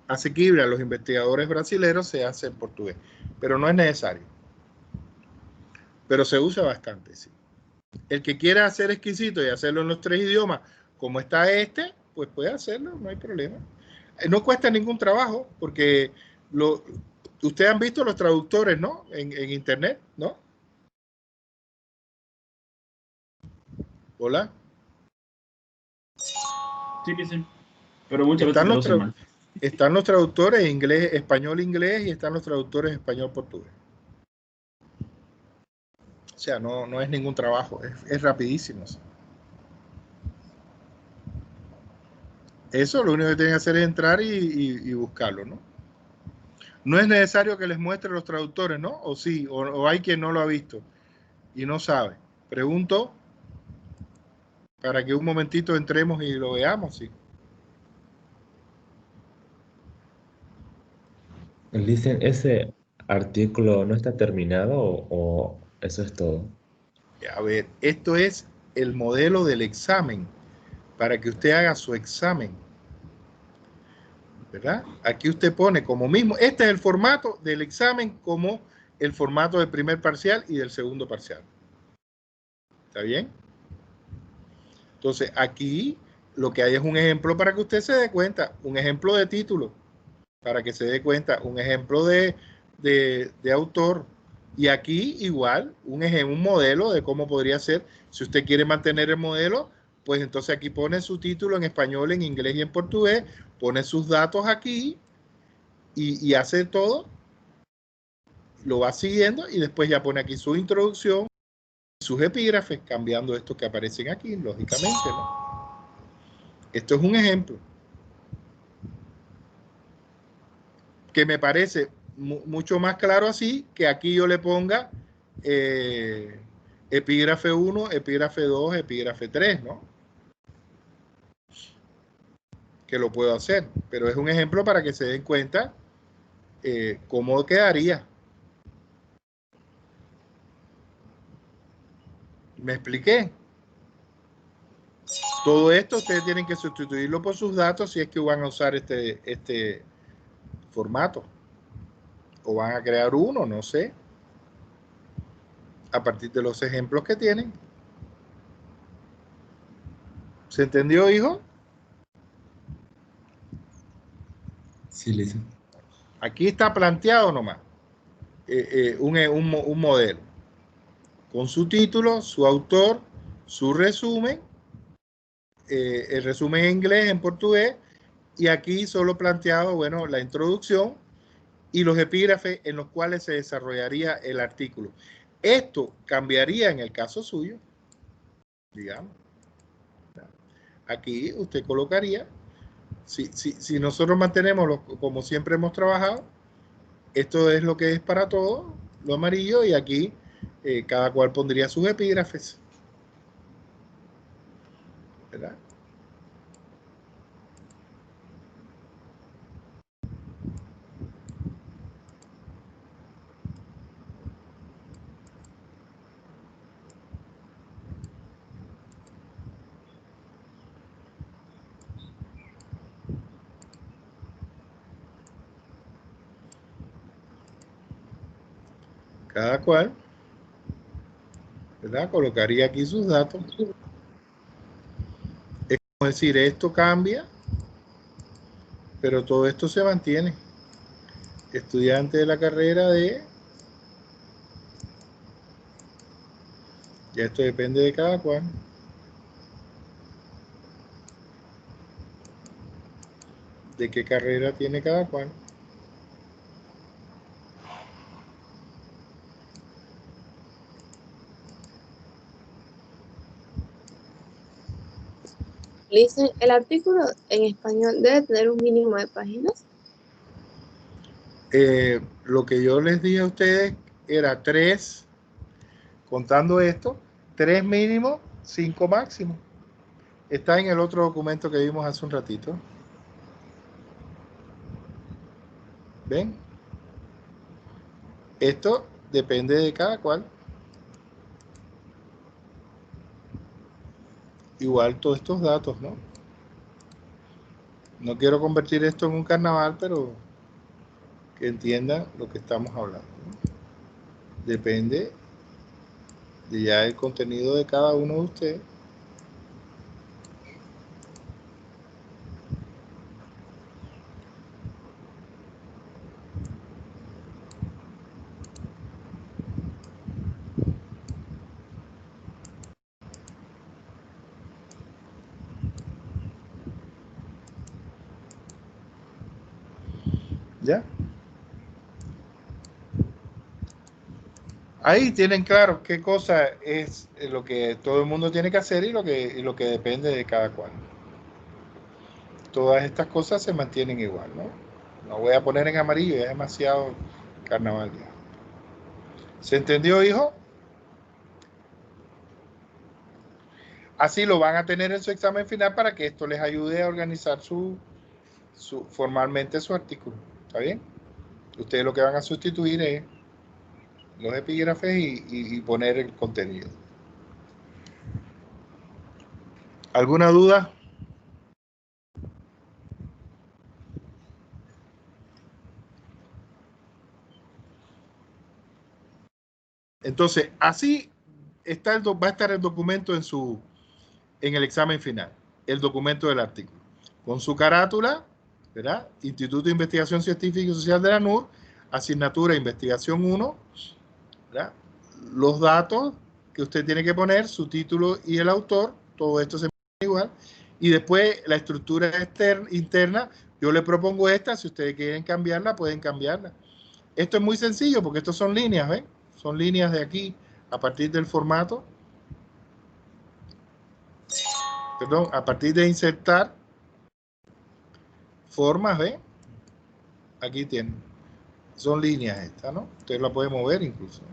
asequible a los investigadores brasileños se hace en portugués. Pero no es necesario. Pero se usa bastante, sí. El que quiera hacer exquisito y hacerlo en los 3 idiomas, como está este, pues puede hacerlo, no hay problema. No cuesta ningún trabajo, porque ustedes han visto los traductores, ¿no? En internet, ¿no? Hola. Sí, sí. Pero muchas veces traducen mal. Están los traductores inglés, español-inglés y están los traductores español-portugués. O sea, no es ningún trabajo, es rapidísimo. Eso lo único que tienen que hacer es entrar y buscarlo, ¿no? No es necesario que les muestre los traductores, ¿no? O sí, o hay quien no lo ha visto y no sabe. Pregunto para que un momentito entremos y lo veamos, sí. Dicen, ¿ese artículo no está terminado o eso es todo? A ver, esto es el modelo del examen para que usted haga su examen, ¿verdad? Aquí usted pone como mismo, este es el formato del examen como el formato del primer parcial y del segundo parcial. ¿Está bien? Entonces aquí lo que hay es un ejemplo para que usted se dé cuenta, un ejemplo de título, para que se dé cuenta, un ejemplo de autor. Y aquí igual, un modelo de cómo podría ser. Si usted quiere mantener el modelo, pues entonces aquí pone su título en español, en inglés y en portugués, pone sus datos aquí y hace todo, lo va siguiendo y después ya pone aquí su introducción, sus epígrafes, cambiando estos que aparecen aquí, lógicamente, ¿no? Esto es un ejemplo que me parece mucho más claro así, que aquí yo le ponga epígrafe 1, epígrafe 2, epígrafe 3, ¿no? Que lo puedo hacer, pero es un ejemplo para que se den cuenta cómo quedaría. ¿Me expliqué? Todo esto ustedes tienen que sustituirlo por sus datos si es que van a usar este formato. O van a crear uno, no sé. A partir de los ejemplos que tienen. ¿Se entendió, hijo? Sí, Lisa. Aquí está planteado nomás un modelo. Con su título, su autor, su resumen, el resumen en inglés, en portugués, y aquí solo planteado, bueno, la introducción y los epígrafes en los cuales se desarrollaría el artículo. Esto cambiaría en el caso suyo, digamos. Aquí usted colocaría, si nosotros mantenemos como siempre hemos trabajado, esto es lo que es para todos, lo amarillo, y aquí cada cual pondría sus epígrafes. ¿Verdad? Cada cual, ¿verdad? Colocaría aquí sus datos. Es como decir, esto cambia, pero todo esto se mantiene. Estudiante de la carrera de... Ya esto depende de cada cual. De qué carrera tiene cada cual. Listen, el artículo en español debe tener un mínimo de páginas. Lo que yo les dije a ustedes era 3, contando esto, 3 mínimo, 5 máximo. Está en el otro documento que vimos hace un ratito. ¿Ven? Esto depende de cada cual. Igual todos estos datos, ¿no? No quiero convertir esto en un carnaval, pero que entiendan lo que estamos hablando, ¿no? Depende de ya el contenido de cada uno de ustedes. ¿Ya? Ahí tienen claro qué cosa es lo que todo el mundo tiene que hacer y lo que depende de cada cual. Todas estas cosas se mantienen igual, ¿no? No voy a poner en amarillo, ya es demasiado carnaval ya. ¿Se entendió, hijo? Así lo van a tener en su examen final para que esto les ayude a organizar formalmente su artículo. ¿Está bien? Ustedes lo que van a sustituir es los epígrafes y poner el contenido. ¿Alguna duda? Entonces, así está va a estar el documento en el examen final. el documento del artículo. Con su carátula, ¿verdad? Instituto de Investigación Científica y Social de la NUR, asignatura Investigación 1, ¿verdad? Los datos que usted tiene que poner, su título y el autor, todo esto se pone igual. Y después la estructura interna, yo le propongo esta, si ustedes quieren cambiarla, pueden cambiarla. Esto es muy sencillo porque estos son líneas, ¿ven? Son líneas de aquí a partir del formato. Perdón, a partir de insertar formas, ¿ven? Aquí tienen. Son líneas estas, ¿no? Usted la puede mover incluso, ¿eh?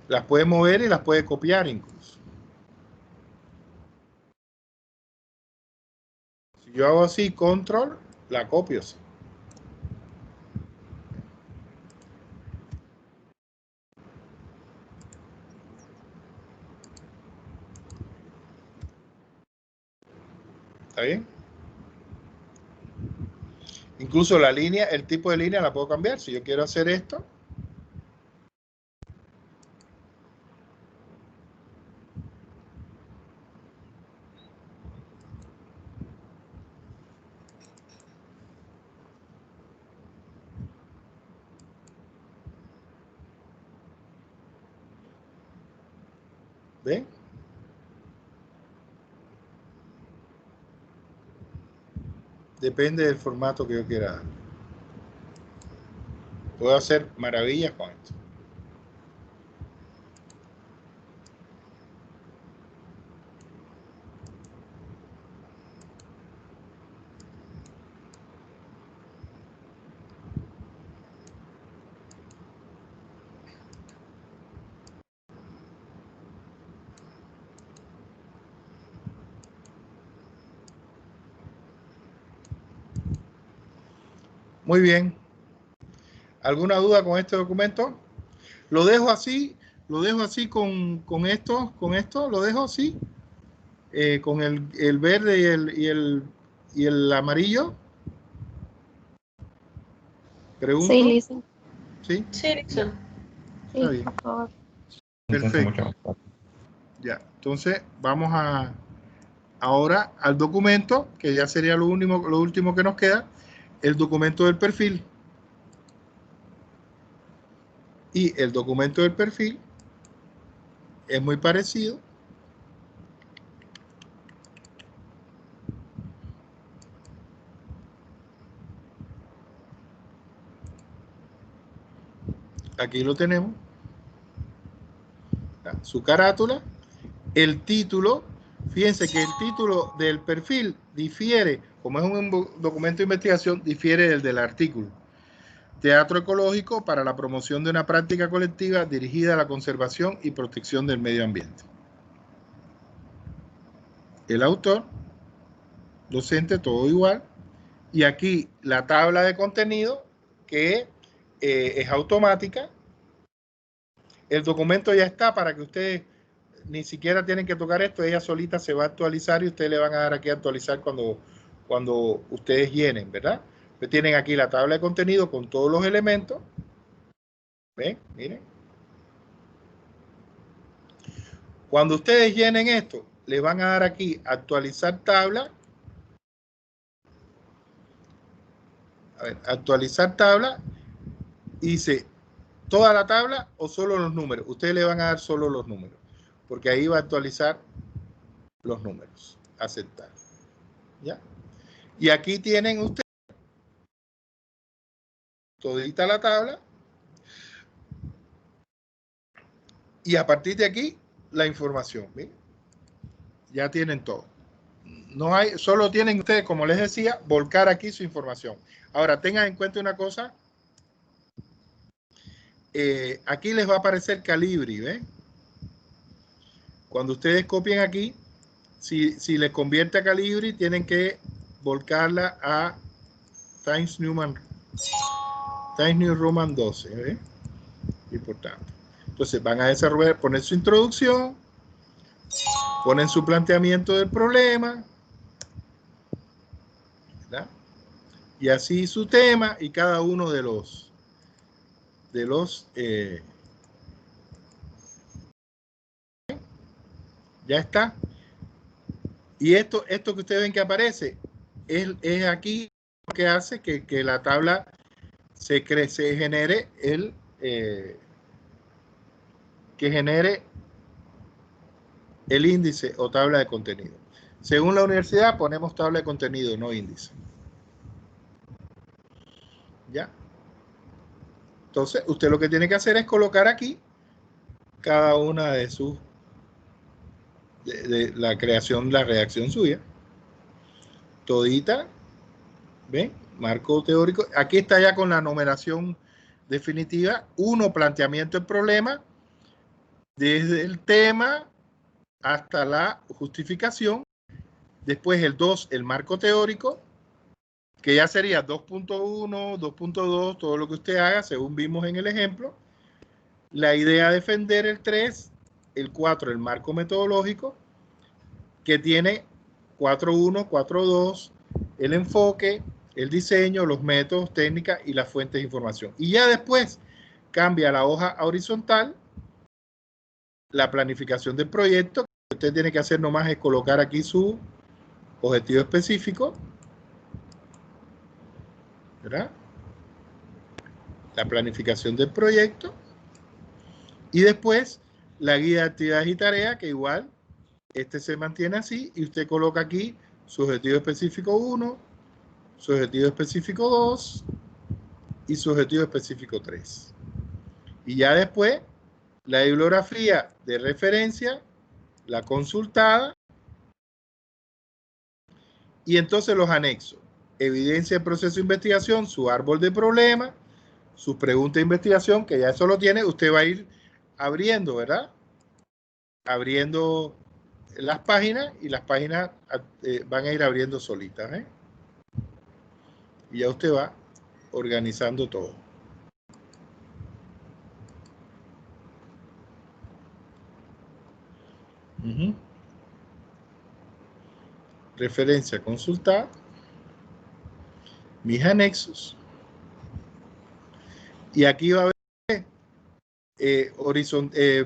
Las puede mover y las puede copiar incluso. Si yo hago así, control, la copio así. ¿Está bien? Incluso la línea, el tipo de línea la puedo cambiar. Si yo quiero hacer esto, ¿ven? Depende del formato que yo quiera dar. Puedo hacer maravillas con esto. Muy bien. ¿Alguna duda con este documento? Lo dejo así con esto, lo dejo así, con el verde y el amarillo. ¿Pregunto? Sí, Lisa. ¿Sí? Sí, Nixon. Sí, Está bien. por favor. Entonces, Perfecto. mucho más. Ya, entonces vamos ahora al documento, que ya sería lo último que nos queda, el documento del perfil. Y el documento del perfil es muy parecido. Aquí lo tenemos. Su carátula, el título. Fíjense que el título del perfil difiere, como es un documento de investigación, difiere del del artículo. Teatro ecológico para la promoción de una práctica colectiva dirigida a la conservación y protección del medio ambiente. El autor, docente, todo igual. Y aquí la tabla de contenido, que es automática. El documento ya está para que ustedes ni siquiera tienen que tocar esto, ella solita se va a actualizar y ustedes le van a dar aquí a actualizar cuando ustedes llenen, ¿verdad? Ustedes tienen aquí la tabla de contenido con todos los elementos. ¿Ven? Miren. Cuando ustedes llenen esto, le van a dar aquí actualizar tabla. A ver, actualizar tabla. Y dice, ¿toda la tabla o solo los números? Ustedes le van a dar solo los números, porque ahí va a actualizar los números. Aceptar. ¿Ya? Y aquí tienen ustedes todita la tabla. Y a partir de aquí, la información. ¿Ven? Ya tienen todo. No hay, solo tienen ustedes, como les decía, volcar aquí su información. Ahora, tengan en cuenta una cosa. Aquí les va a aparecer Calibri, ¿ven? Cuando ustedes copien aquí, si les convierte a Calibri, tienen que volcarla a Times New Roman 12, ¿ven? Importante. Entonces van a desarrollar, poner su introducción, ponen su planteamiento del problema, ¿verdad? Y así su tema y cada uno de los Ya está. Y esto que ustedes ven que aparece es aquí lo que hace que la tabla se genere el índice o tabla de contenido. Según la universidad ponemos tabla de contenido, no índice. ¿Ya? Entonces, usted lo que tiene que hacer es colocar aquí cada una de sus de la creación, la redacción suya. Todita, ¿ven? Marco teórico. Aquí está ya con la numeración definitiva. 1, planteamiento del problema, desde el tema hasta la justificación. Después el 2, el marco teórico, que ya sería 2.1, 2.2, todo lo que usted haga, según vimos en el ejemplo. La idea a defender, el 3, el 4, el marco metodológico, que tiene 4.1, 4.2, el enfoque, el diseño, los métodos, técnicas y las fuentes de información. Y ya después cambia la hoja a horizontal, la planificación del proyecto. Lo que usted tiene que hacer nomás es colocar aquí su objetivo específico, ¿verdad? La planificación del proyecto. Y después la guía de actividades y tareas, que igual este se mantiene así, y usted coloca aquí su objetivo específico 1, su objetivo específico 2 y su objetivo específico 3. Y ya después la bibliografía de referencia, la consultada, y entonces los anexos. Evidencia del proceso de investigación, su árbol de problemas, sus preguntas de investigación, que ya eso lo tiene, usted va a ir abriendo, ¿verdad? Abriendo las páginas y las páginas van a ir abriendo solitas, ¿eh? Y ya usted va organizando todo. Referencia, consultar. Mis anexos. Y aquí va a haber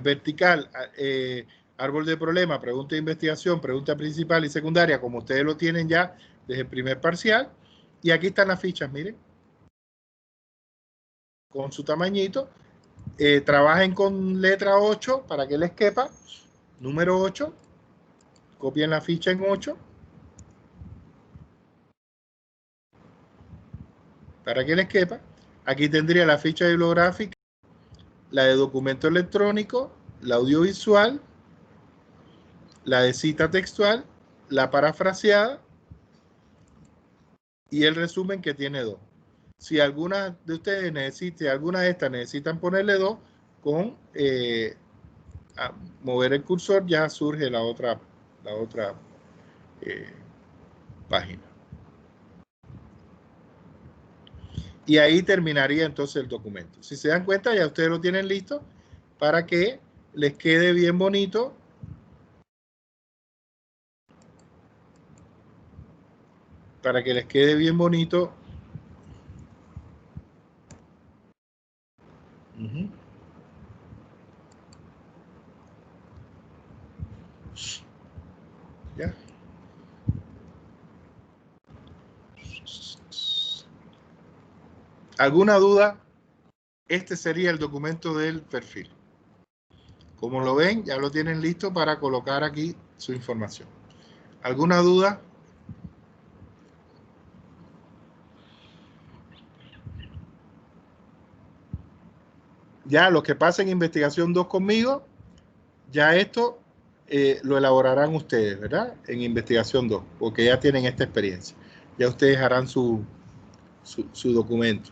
vertical, árbol de problema, pregunta de investigación, pregunta principal y secundaria, como ustedes lo tienen ya desde el primer parcial. Y aquí están las fichas, miren. Con su tamañito. Trabajen con letra 8 para que les quepa. Número 8. Copien la ficha en 8. Para que les quepa. Aquí tendría la ficha bibliográfica, la de documento electrónico, la audiovisual, la de cita textual, la parafraseada y el resumen, que tiene 2. Si alguna de ustedes alguna de estas necesitan ponerle 2, con mover el cursor ya surge la otra página. Y ahí terminaría entonces el documento. Si se dan cuenta, ya ustedes lo tienen listo para que les quede bien bonito. Para que les quede bien bonito. ¿Ya? ¿Alguna duda? Este sería el documento del perfil. Como lo ven, ya lo tienen listo para colocar aquí su información. ¿Alguna duda? Ya los que pasen investigación 2 conmigo, ya esto lo elaborarán ustedes, ¿verdad? En investigación 2, porque ya tienen esta experiencia. Ya ustedes harán su documento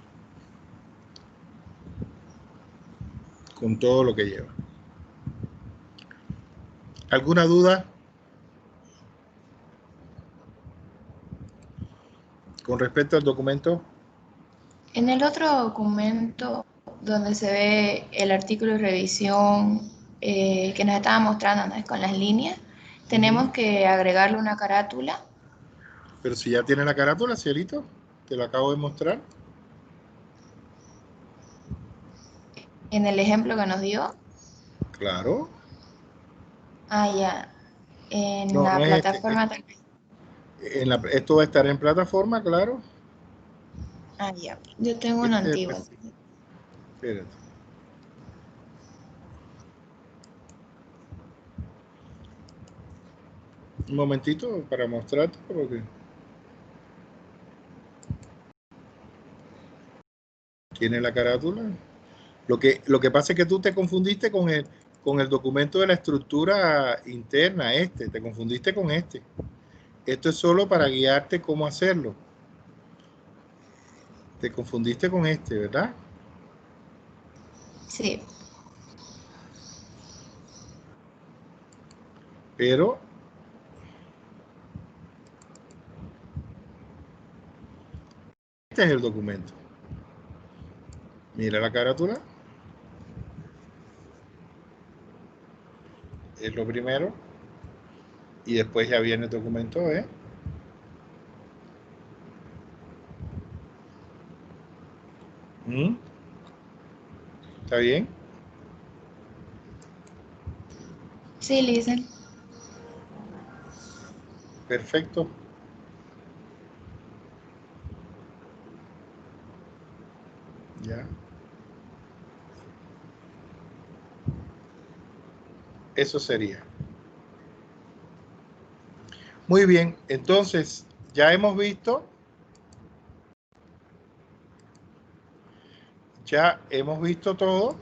con todo lo que lleva. ¿Alguna duda con respecto al documento? En el otro documento donde se ve el artículo de revisión que nos estaba mostrando, ¿no? Con las líneas, tenemos que agregarle una carátula. Pero si ya tiene la carátula, Cielito, te lo acabo de mostrar. En el ejemplo que nos dio. Claro. Ah, ya. En No, la no es este. plataforma también. Esto va a estar en plataforma, claro. Ah, ya. Yo tengo uno antiguo. Espérate. Un momentito para mostrarte, porque tiene la carátula. Lo que pasa es que tú te confundiste con el documento de la estructura interna, te confundiste con este. Esto es solo para guiarte cómo hacerlo. Te confundiste con este, ¿verdad? Sí. Pero este es el documento. Mira la carátula. Es lo primero. Y después ya viene el documento, ¿eh? ¿Está bien? Sí, Lisa. Perfecto. Ya. Eso sería. Muy bien, entonces ya hemos visto todo.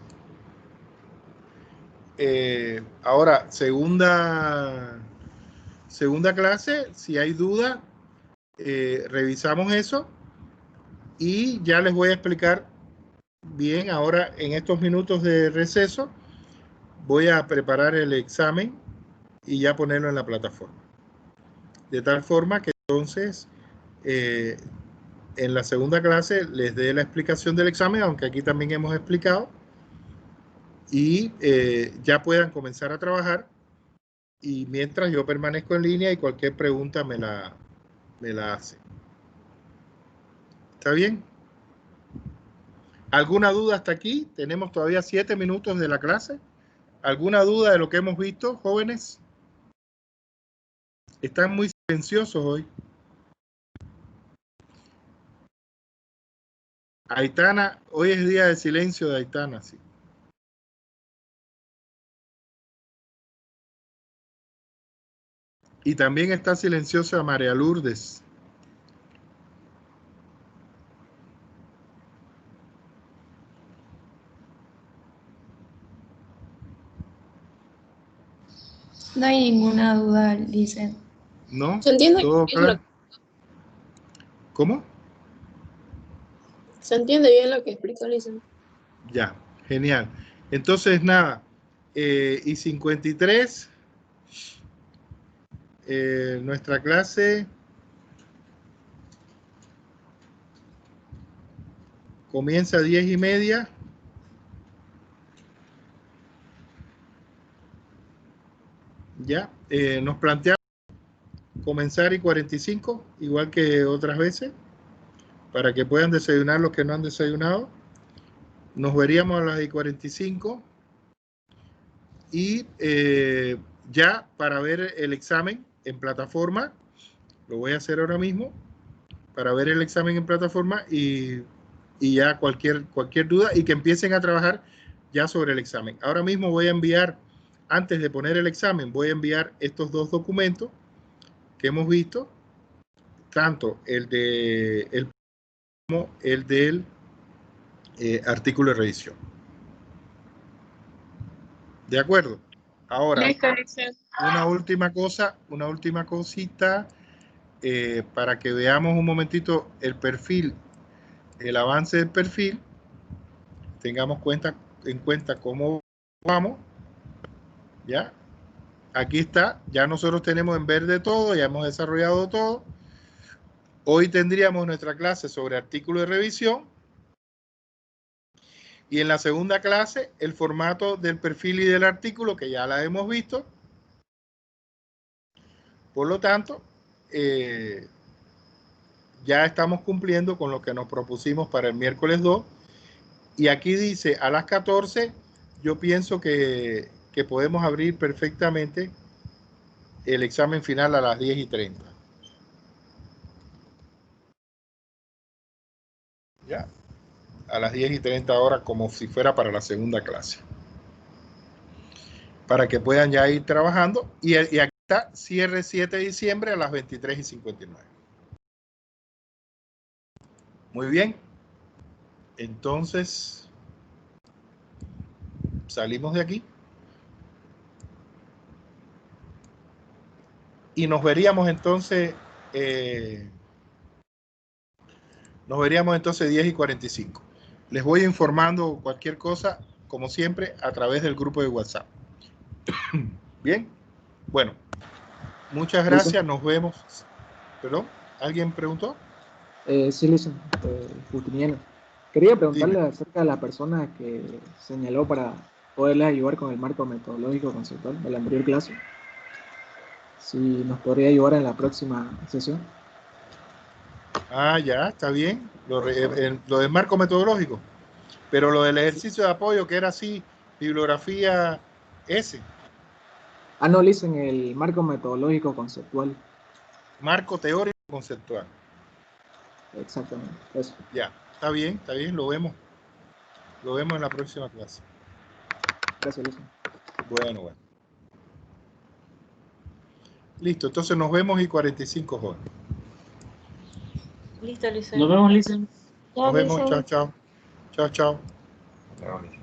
Ahora, segunda clase, si hay duda, revisamos eso y ya les voy a explicar bien. Ahora, en estos minutos de receso, voy a preparar el examen y ya ponerlo en la plataforma. De tal forma que entonces en la segunda clase les dé la explicación del examen, aunque aquí también hemos explicado, y ya puedan comenzar a trabajar. Y mientras yo permanezco en línea y cualquier pregunta me la hace. ¿Está bien? ¿Alguna duda hasta aquí? Tenemos todavía 7 minutos de la clase. ¿Alguna duda de lo que hemos visto, jóvenes? Están muy silenciosos hoy. Aitana, hoy es día de silencio de Aitana, sí. Y también está silenciosa María Lourdes. No hay ninguna duda, Lisa. ¿No? ¿Se entiende? ¿Todo claro? ¿Cómo? ¿Se entiende bien lo que explicó Lisa? Ya, genial. Entonces, nada, y 53, nuestra clase comienza a 10:30. Ya, nos planteamos comenzar y 45, igual que otras veces, para que puedan desayunar los que no han desayunado. Nos veríamos a las 45 y ya para ver el examen en plataforma, lo voy a hacer ahora mismo, para ver el examen en plataforma y ya cualquier duda y que empiecen a trabajar ya sobre el examen. Ahora mismo voy a enviar, antes de poner el examen, voy a enviar estos dos documentos que hemos visto, tanto el como el del artículo de revisión. ¿De acuerdo? Ahora, una última cosita, para que veamos un momentito el perfil, el avance del perfil, tengamos en cuenta cómo vamos, ¿ya? Aquí está, ya nosotros tenemos en verde todo, ya hemos desarrollado todo. Hoy tendríamos nuestra clase sobre artículo de revisión. Y en la segunda clase, el formato del perfil y del artículo, que ya la hemos visto. Por lo tanto, ya estamos cumpliendo con lo que nos propusimos para el miércoles 2. Y aquí dice, a las 14, yo pienso que podemos abrir perfectamente el examen final a las 10:30. Ya, a las 10:30 horas, como si fuera para la segunda clase. Para que puedan ya ir trabajando. Y aquí está, cierre 7 de diciembre a las 23:59. Muy bien. Entonces, salimos de aquí. Y nos veríamos entonces, 10:45. Les voy informando cualquier cosa, como siempre, a través del grupo de WhatsApp. Bien, bueno, muchas gracias, nos vemos. ¿Perdón? ¿Alguien preguntó? Sí, Lisa, Justiniano. Quería preguntarle Dime. acerca de la persona que señaló para poderle ayudar con el marco metodológico conceptual de la anterior clase. Si nos podría ayudar en la próxima sesión. Ah, ya, está bien. Lo del marco metodológico. Pero lo del ejercicio de apoyo, que era así, bibliografía S. Ah, no, Lisa, en el marco metodológico conceptual. Marco teórico conceptual. Exactamente, eso. Ya, está bien, lo vemos. Lo vemos en la próxima clase. Gracias, Lisa. Bueno. Listo, entonces nos vemos y 45 horas. Listo, Lisa. Nos vemos, Lisa. Nos vemos, chao. Luego,